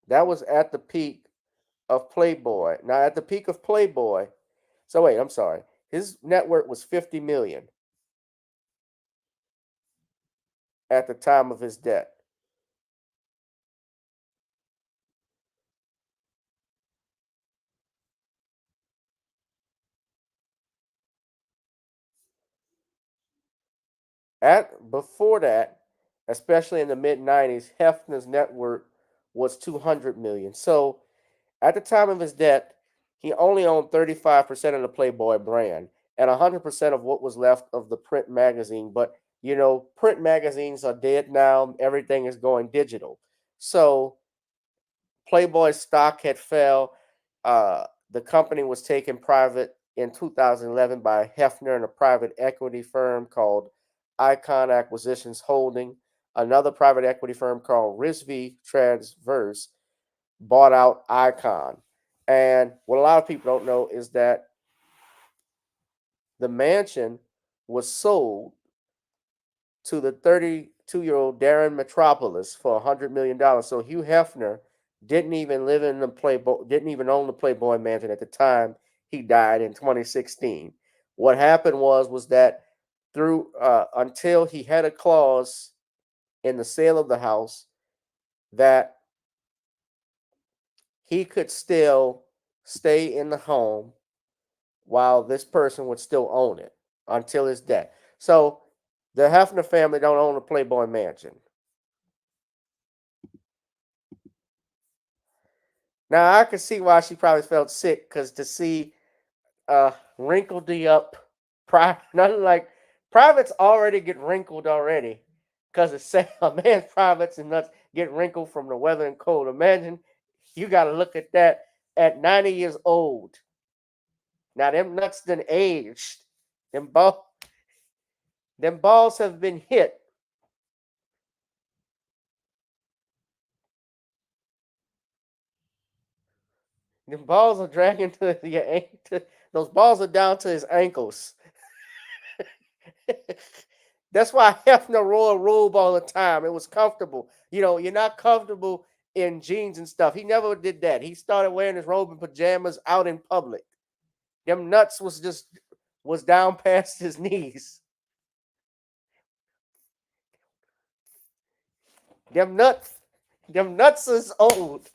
That was at the peak of Playboy. Now, at the peak of Playboy, so wait, I'm sorry. His net worth was $50 million at the time of his death. Before that, especially in the mid-90s, Hefner's net worth was $200 million. So at the time of his death, he only owned 35% of the Playboy brand and 100% of what was left of the print magazine. But, you know, print magazines are dead now. Everything is going digital. So Playboy's stock had fell. The company was taken private in 2011 by Hefner and a private equity firm called Icon Acquisitions Holding. Another private equity firm called Risby Transverse bought out Icon. And what a lot of people don't know is that the mansion was sold to the 32-year-old Darren Metropolis for $100 million. So Hugh Hefner didn't even live in the Playboy, didn't even own the Playboy Mansion at the time he died in 2016. What happened was that through until he had a clause in the sale of the house that he could still stay in the home while this person would still own it until his death. So the Hefner family don't own the Playboy Mansion. Now I can see why she probably felt sick, because to see wrinkled up nothing like privates already get wrinkled already, because it's say a man's privates and nuts get wrinkled from the weather and cold. Imagine you got to look at that at 90 years old. Now them nuts done aged. Them balls have been hit. Them balls are dragging to your ankle. Those balls are down to his ankles. That's why Hefner wore a robe all the time. It was comfortable. You know, you're not comfortable in jeans and stuff. He never did that. He started wearing his robe and pajamas out in public. Them nuts was down past his knees. Them nuts is old.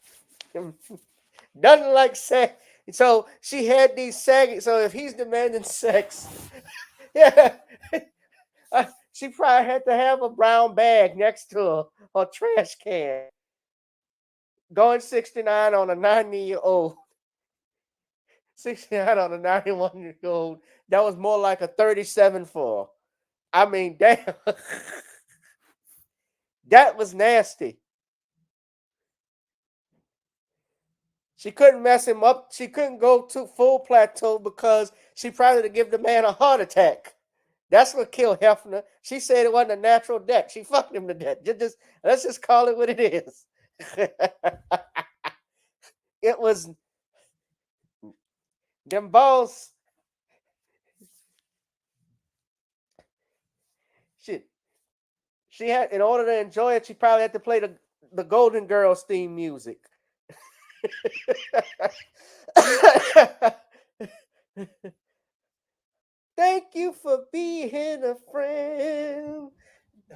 Nothing like say So she had these sagging. So if he's demanding sex, yeah, she probably had to have a brown bag next to her trash can. Going 69 on a 90-year-old. 69 on a 91-year-old. That was more like a 37 for her. I mean, damn. That was nasty. She couldn't mess him up. She couldn't go to full plateau because she probably would give the man a heart attack. That's what killed Hefner. She said it wasn't a natural death. She fucked him to death. Let's just call it what it is. It was them balls. She had, in order to enjoy it, she probably had to play the Golden Girls theme music. Thank you for being a friend.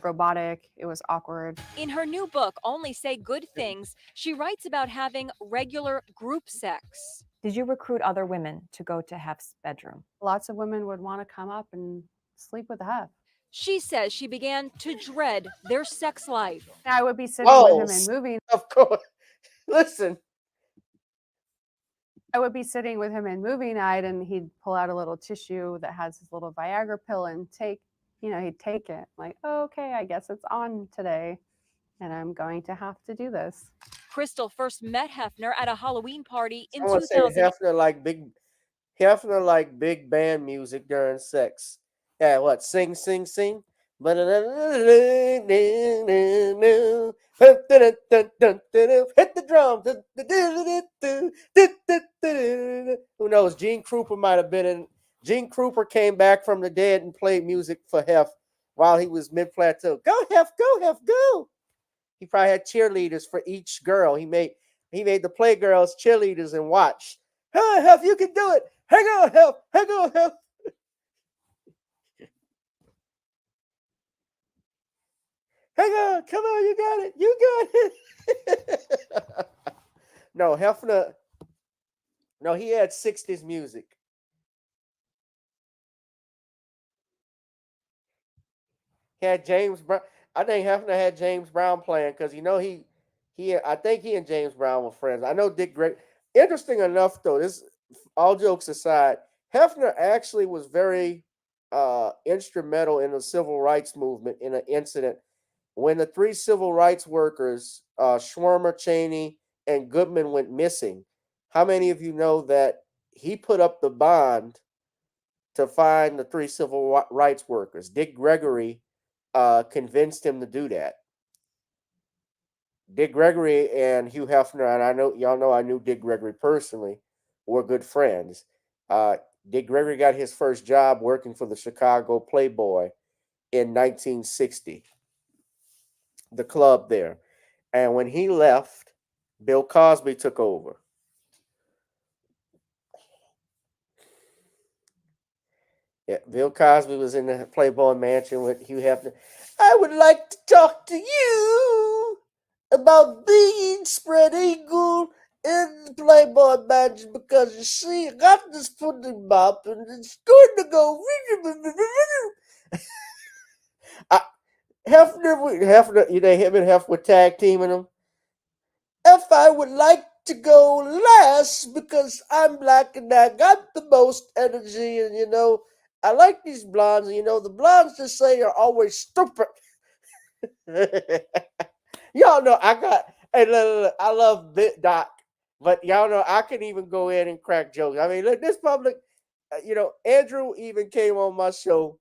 Robotic. It was awkward. In her new book, Only Say Good Things, she writes about having regular group sex. Did you recruit other women to go to Hef's bedroom? Lots of women would want to come up and sleep with Hef. She says she began to dread their sex life. I would be sitting with him in movie. Of course. Listen. I would be sitting with him in movie night and he'd pull out a little tissue that has his little Viagra pill and he'd take it. Like, oh, okay, I guess it's on today. And I'm going to have to do this. Crystal first met Hefner at a Halloween party in Someone 2000. said Hefner like big band music during sex. Yeah, what? Sing, sing, sing. Hit the drum. Who knows? Gene Krupa might have been in. Gene Krupa came back from the dead and played music for Hef while he was mid-plateau. Go Hef, go. He probably had cheerleaders for each girl. He made the Playgirls cheerleaders and watched. Hey, Hef, you can do it. Hang on, Hef. Hang on, come on, you got it. No, Hefner. No, he had 60s music. He had James Brown. I think Hefner had James Brown playing because I think he and James Brown were friends. I know Dick Gregory. Interesting enough, though, this all jokes aside, Hefner actually was very instrumental in the civil rights movement in an incident when the three civil rights workers, Schwimmer, Cheney, and Goodman, went missing. How many of you know that he put up the bond to find the three civil rights workers? Dick Gregory convinced him to do that. Dick Gregory and Hugh Hefner, and I know y'all know I knew Dick Gregory personally, were good friends. Dick Gregory got his first job working for the Chicago Playboy in 1960. The club there. And when he left, Bill Cosby took over. Yeah, Bill Cosby was in the Playboy Mansion with Hugh Hefner. I would like to talk to you about being spread eagle in the Playboy Mansion because you see, I got this pudding bop and it's going to go. Hefner, him and Hef were tag teaming him. If I would like to go last because I'm black and I got the most energy, and I like these blondes, and the blondes just say are always stupid. Y'all know I love Doc, but y'all know I can even go in and crack jokes. I mean, look, this public, Andrew even came on my show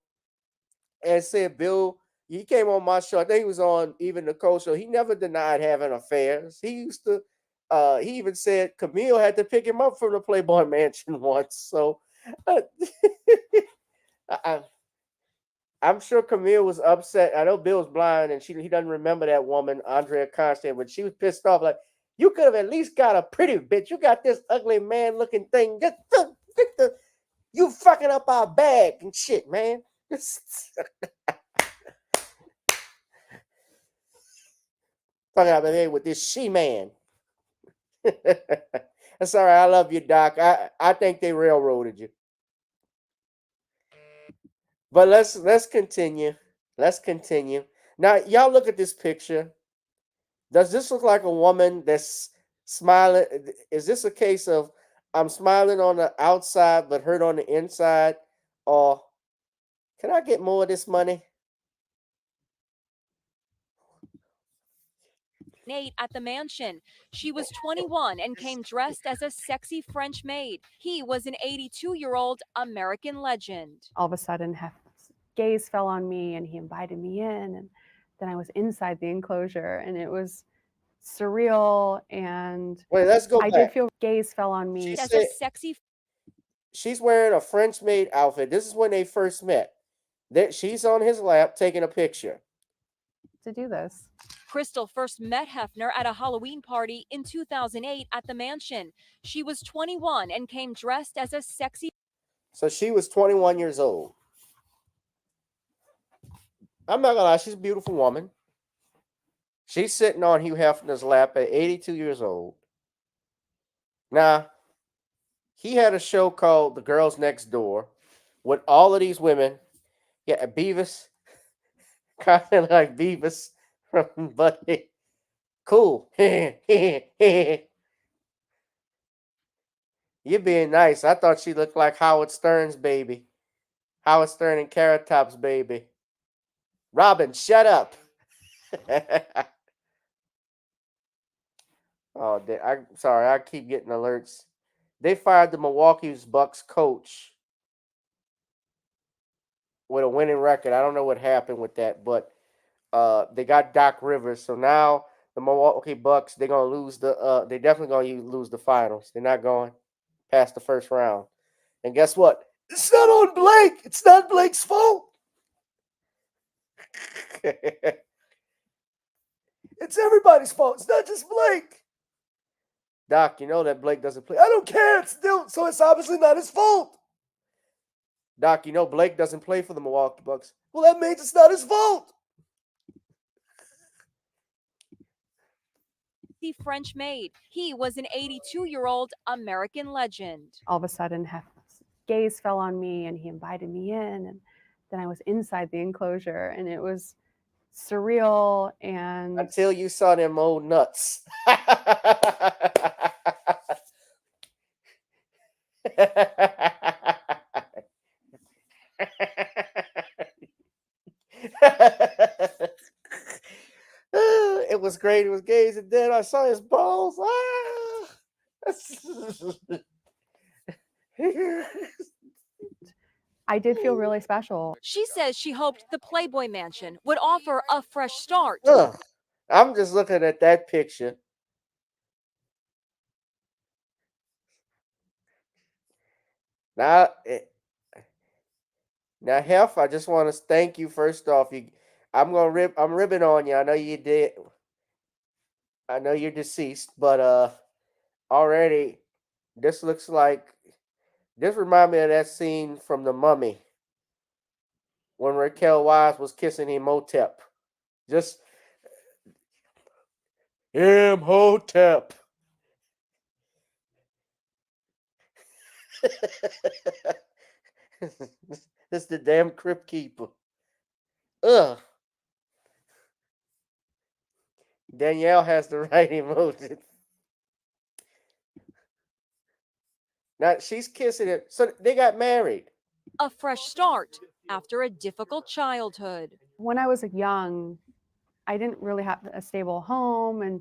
and said, Bill, he came on my show. I think he was on even Nicole show. He never denied having affairs. He used to, he even said Camille had to pick him up from the Playboy Mansion once. So I'm sure Camille was upset. I know Bill's blind and he doesn't remember that woman, Andrea Constant, but she was pissed off. Like, you could have at least got a pretty bitch. You got this ugly man looking thing. You fucking up our bag and shit, man. Fucking up here with this she-man. That's all right. I love you, Doc. I think they railroaded you. But let's continue. Let's continue. Now, y'all look at this picture. Does this look like a woman that's smiling? Is this a case of I'm smiling on the outside but hurt on the inside? Or can I get more of this money? Nate at the mansion. She was 21 and came dressed as a sexy French maid. He was an 82-year-old American legend. All of a sudden, Hefner's gaze fell on me and he invited me in. And then I was inside the enclosure and it was surreal. And wait, let's go I back. did feel gaze fell on me. As a sexy. She's wearing a French maid outfit. This is when they first met. She's on his lap taking a picture. To do this. Crystal first met Hefner at a Halloween party in 2008 at the mansion. She was 21 and came dressed as a sexy. So she was 21 years old. I'm not gonna lie, she's a beautiful woman. She's sitting on Hugh Hefner's lap at 82 years old. Now, he had a show called The Girls Next Door with all of these women. Yeah, Beavis, kind of like Beavis from Buddy. Cool. You're being nice. I thought she looked like Howard Stern's baby. Howard Stern and Carrot Top's baby. Robin, shut up. Oh, I'm sorry. I keep getting alerts. They fired the Milwaukee Bucks coach with a winning record. I don't know what happened with that, but they got Doc Rivers. So now the Milwaukee Bucks, they're gonna lose they're definitely gonna lose the finals. They're not going past the first round. And guess what? It's not on Blake. It's not Blake's fault. It's everybody's fault. It's not just Blake. Doc, you know that Blake doesn't play. I don't care. It's still, so it's obviously not his fault. Doc, you know Blake doesn't play for the Milwaukee Bucks. Well, that means it's not his fault. The French maid. He was an 82-year-old American legend. All of a sudden, Hefner's gaze fell on me and he invited me in. And then I was inside the enclosure and it was surreal. And until you saw them old nuts. It was great. It was gays, and then I saw his balls. I did feel really special. She says she hoped the Playboy Mansion would offer a fresh start. I'm just looking at that picture. Now, Hef, I just want to thank you first off. I'm ribbing on you. I know you did. I know you're deceased, but already this looks like this reminds me of that scene from The Mummy when Raquel Wise was kissing Imhotep. Just Imhotep. It's the damn crypt keeper. Ugh. Danielle has the right emotion. Now she's kissing it. So they got married. A fresh start after a difficult childhood. When I was young, I didn't really have a stable home. And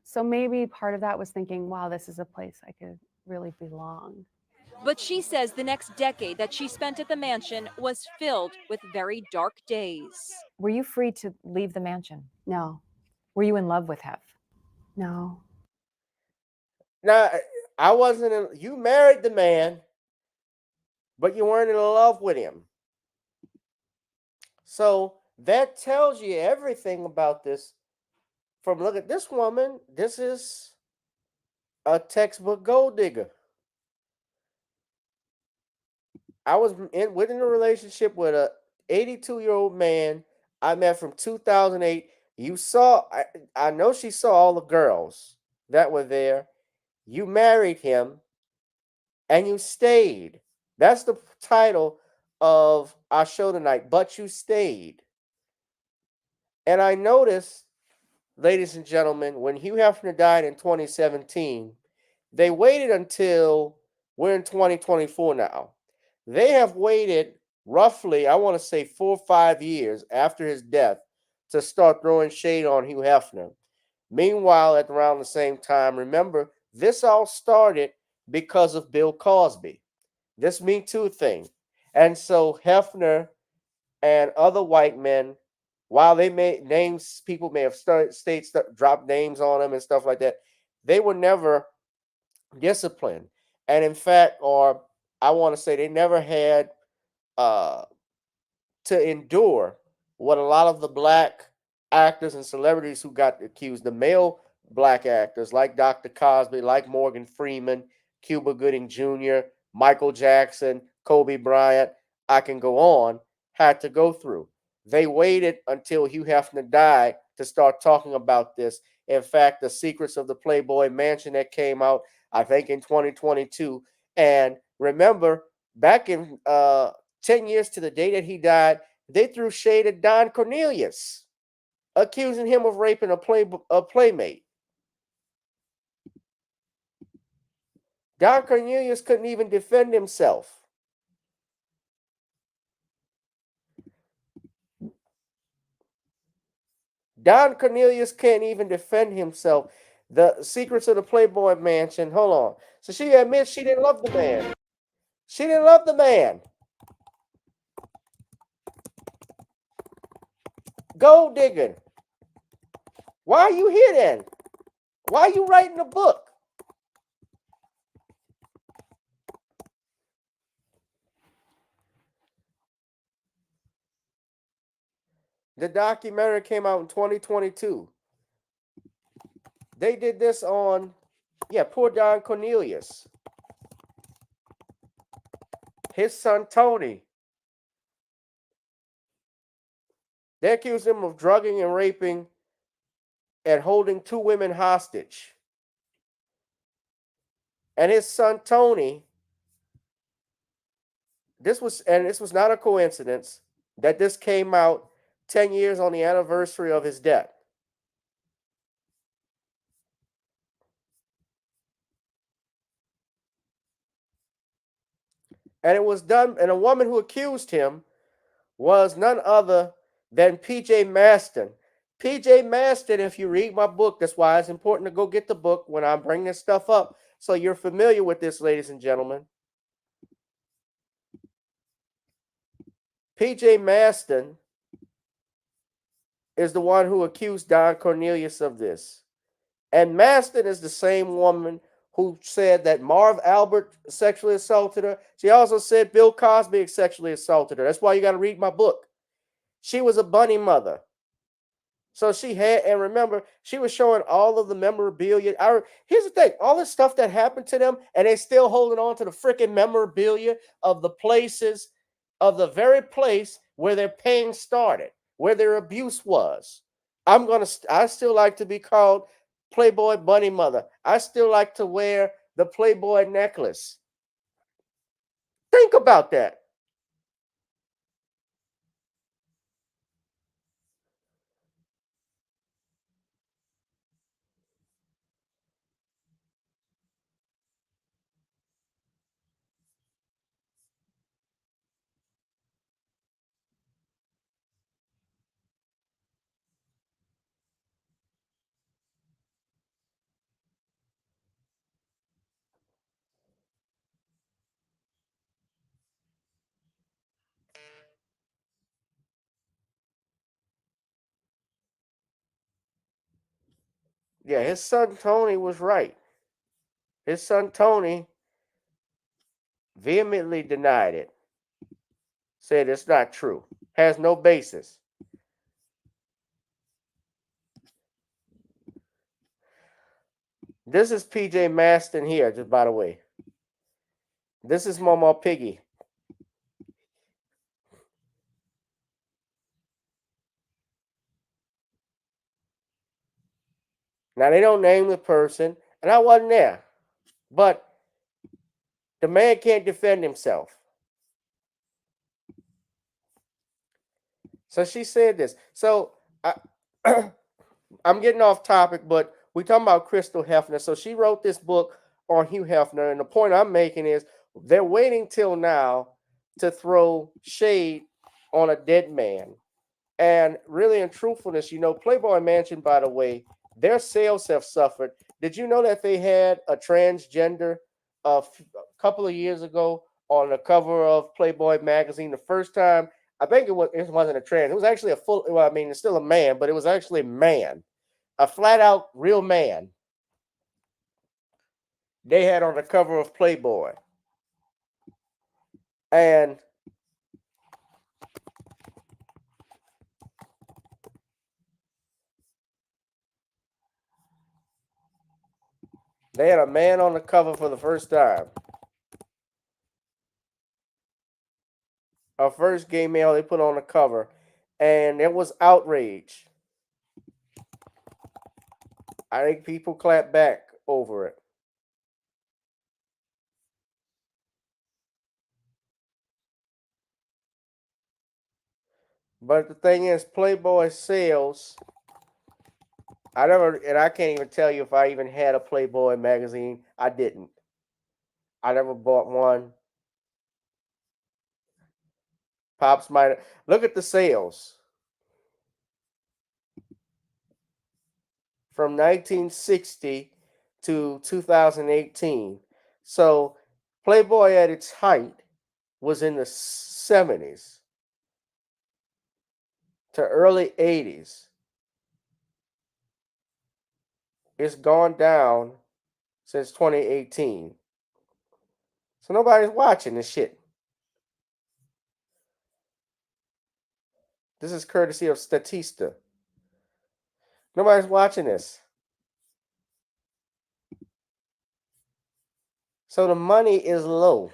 so maybe part of that was thinking, wow, this is a place I could really belong. But she says the next decade that she spent at the mansion was filled with very dark days. Were you free to leave the mansion? No. Were you in love with Hef? No. Now, I wasn't you married the man, but you weren't in love with him. So that tells you everything about this. From look at this woman, this is a textbook gold digger. I was within a relationship with a 82-year-old man I met from 2008. You saw, I know she saw all the girls that were there. You married him and you stayed. That's the title of our show tonight, But You Stayed. And I noticed, ladies and gentlemen, when Hugh Hefner died in 2017, they waited until we're in 2024 now. They have waited roughly, I want to say 4 or 5 years after his death to start throwing shade on Hugh Hefner. Meanwhile, at around the same time, remember, this all started because of Bill Cosby, this Me Too thing. And so Hefner and other white men, while they made names, people may have dropped names on them and stuff like that, they were never disciplined. And in fact, or I want to say they never had to endure what a lot of the black actors and celebrities who got accused, the male black actors like Dr. Cosby, like Morgan Freeman, Cuba Gooding Jr., Michael Jackson, Kobe Bryant, I can go on, had to go through. They waited until Hugh Hefner died to start talking about this. In fact, The Secrets of the Playboy Mansion that came out, I think, in 2022. And remember, back in 10 years to the day that he died, they threw shade at Don Cornelius, accusing him of raping a playmate. Don Cornelius couldn't even defend himself. Don Cornelius can't even defend himself. The Secrets of the Playboy Mansion. Hold on. So she admits she didn't love the man. She didn't love the man. Gold digging. Why are you here then? Why are you writing a book? The documentary came out in 2022. They did this on, poor Don Cornelius. His son, Tony. They accused him of drugging and raping and holding 2 women hostage. And his son, Tony, this was not a coincidence that this came out 10 years on the anniversary of his death. And it was done, and a woman who accused him was none other than P.J. Maston. P.J. Maston, if you read my book, that's why it's important to go get the book when I bring this stuff up, so you're familiar with this, ladies and gentlemen. P.J. Maston is the one who accused Don Cornelius of this. And Maston is the same woman who said that Marv Albert sexually assaulted her. She also said Bill Cosby sexually assaulted her. That's why you got to read my book. She was a bunny mother. So she had, and remember, she was showing all of the memorabilia. Here's the thing, all this stuff that happened to them, and they still holding on to the freaking memorabilia of the places, of the very place where their pain started, where their abuse was. I still like to be called Playboy Bunny Mother. I still like to wear the Playboy necklace. Think about that. Yeah, his son Tony was right. His son Tony vehemently denied it. Said it's not true. Has no basis. This is P.J. Maston here, just by the way. This is Mama Piggy. Now, they don't name the person, and I wasn't there. But the man can't defend himself. So she said this. So I'm getting off topic, but we're talking about Crystal Hefner. So she wrote this book on Hugh Hefner. And the point I'm making is they're waiting till now to throw shade on a dead man. And really, in truthfulness, Playboy Mansion, by the way, their sales have suffered. Did you know that they had a transgender a couple of years ago on the cover of Playboy magazine? The first time, I think it wasn't a trans. It was actually it's still a man, but it was actually a man, a flat out real man. They had on the cover of Playboy. And they had a man on the cover for the first time. A first gay male they put on the cover. And there was outrage. I think people clapped back over it. But the thing is, Playboy sales, I can't even tell you if I even had a Playboy magazine. I didn't. I never bought one. Pops might look at the sales from 1960 to 2018. So Playboy at its height was in the 70s to early 80s. It's gone down since 2018. So nobody's watching this shit. This is courtesy of Statista. Nobody's watching this. So the money is low.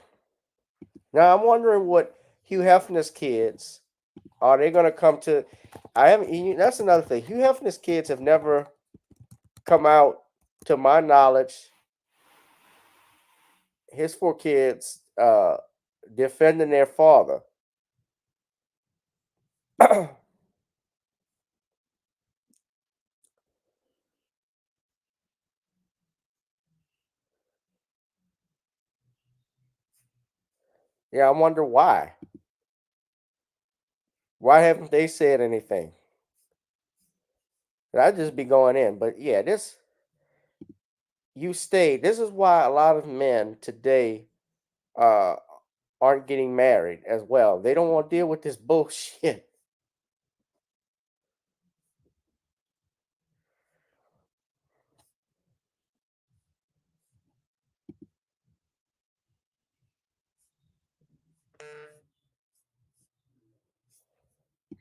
Now I'm wondering what Hugh Hefner's kids are they going to come to. That's another thing. Hugh Hefner's kids have never come out, to my knowledge. His 4 kids defending their father. Yeah, I wonder why. Why haven't they said anything? I'd just be going in. But yeah, this is why a lot of men today aren't getting married as well. They don't want to deal with this bullshit.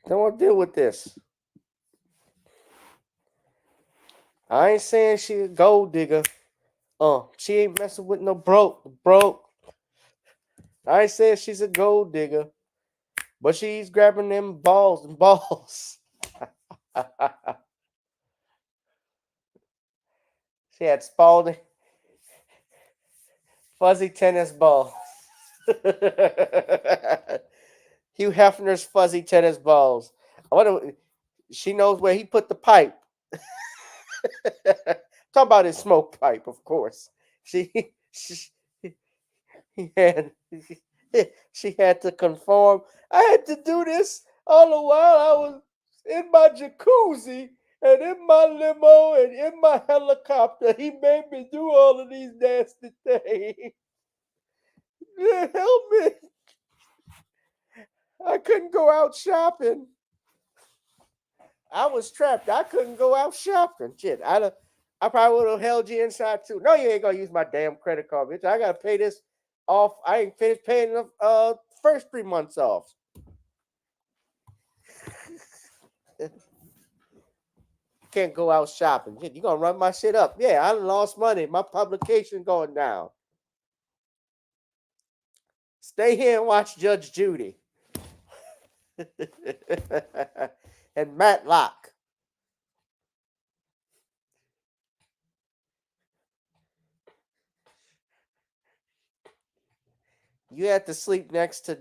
Don't want to deal with this. I ain't saying she a gold digger. She ain't messing with no broke. I ain't saying she's a gold digger, but she's grabbing them balls and balls. She had Spalding fuzzy tennis balls. Hugh Hefner's fuzzy tennis balls. I wonder, she knows where he put the pipe. Talk about his smoke pipe, of course. She had to conform. I had to do this all the while I was in my jacuzzi and in my limo and in my helicopter. He made me do all of these nasty things. Help me. I couldn't go out shopping. I was trapped. I couldn't go out shopping. Shit, I probably would have held you inside too. No, you ain't gonna use my damn credit card, bitch. I gotta pay this off. I ain't finished paying the first 3 months off. Can't go out shopping. Shit, you gonna run my shit up? Yeah, I lost money. My publication going down. Stay here and watch Judge Judy and Matlock. You had to sleep next to.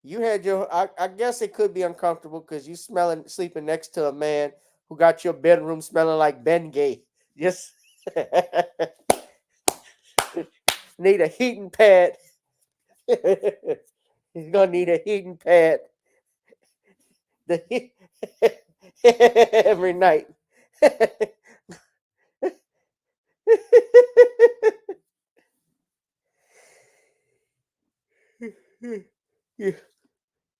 You had your. I guess it could be uncomfortable because you sleeping next to a man who got your bedroom smelling like Bengay. Just need a heating pad. He's gonna need a heating pad. Every night.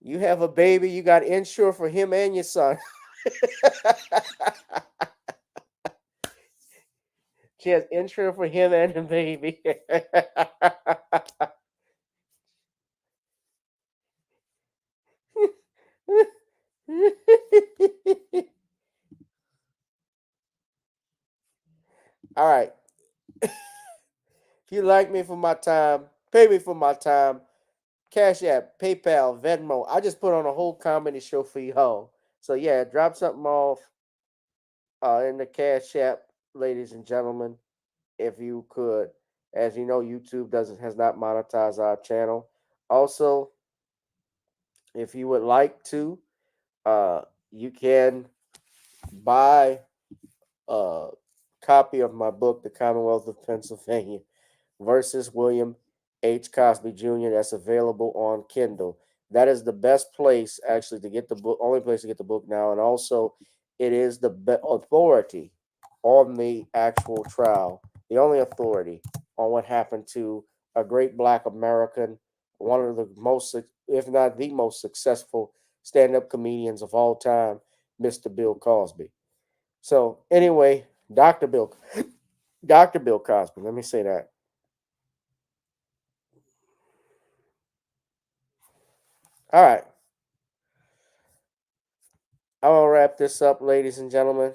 You have a baby, you got insure for him and your son. She has insure for him and the baby. All right. If you like me for my time, pay me for my time. Cash App, PayPal, Venmo. I just put on a whole comedy show for y'all. So yeah, drop something off in the Cash App, ladies and gentlemen, if you could. As you know, YouTube has not monetized our channel. Also, if you would like to, you can buy a copy of my book, The Commonwealth of Pennsylvania versus William H. Cosby Jr. That's available on Kindle. That is the best place actually to get the book, only place to get the book now. And also, it is the authority on the actual trial, the only authority on what happened to a great Black American, one of the most, if not the most successful stand-up comedians of all time, Mr. Bill Cosby. So anyway, Dr. Bill Cosby, let me say that. All right. I'm going to wrap this up, ladies and gentlemen.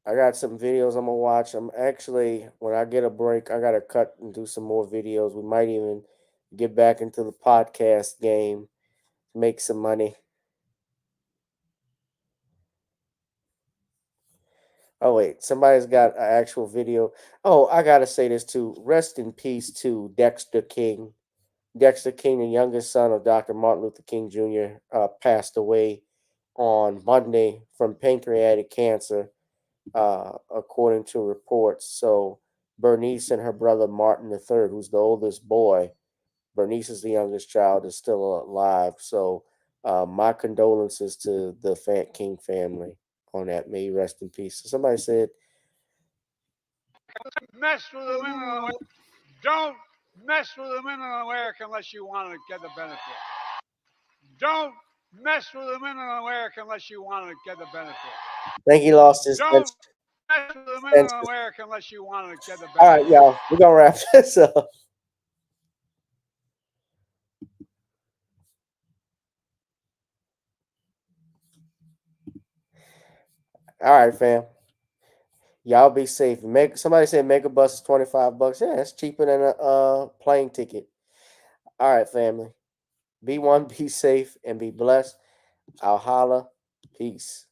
I got some videos I'm going to watch. I'm actually, when I get a break, I got to cut and do some more videos. We might even get back into the podcast game, make some money. Oh, wait. Somebody's got an actual video. Oh, I got to say this too. Rest in peace to Dexter King. Dexter King, the youngest son of Dr. Martin Luther King Jr., passed away on Monday from pancreatic cancer, according to reports. So Bernice and her brother Martin III, who's the oldest boy, Bernice is the youngest child, is still alive. So my condolences to the King family on that. May you rest in peace. So somebody said, Mess with the women in America. Don't mess with the women in America unless you want to get the benefit. Don't mess with the women in America unless you want to get the benefit. I think he lost his Don't mess with the women in America unless you want to get the benefit. All right, y'all. We're going to wrap this up. All right, fam. Y'all be safe. Somebody said Megabus is $25. Yeah, it's cheaper than a plane ticket. All right, family. Be one, be safe, and be blessed. I'll holla. Peace.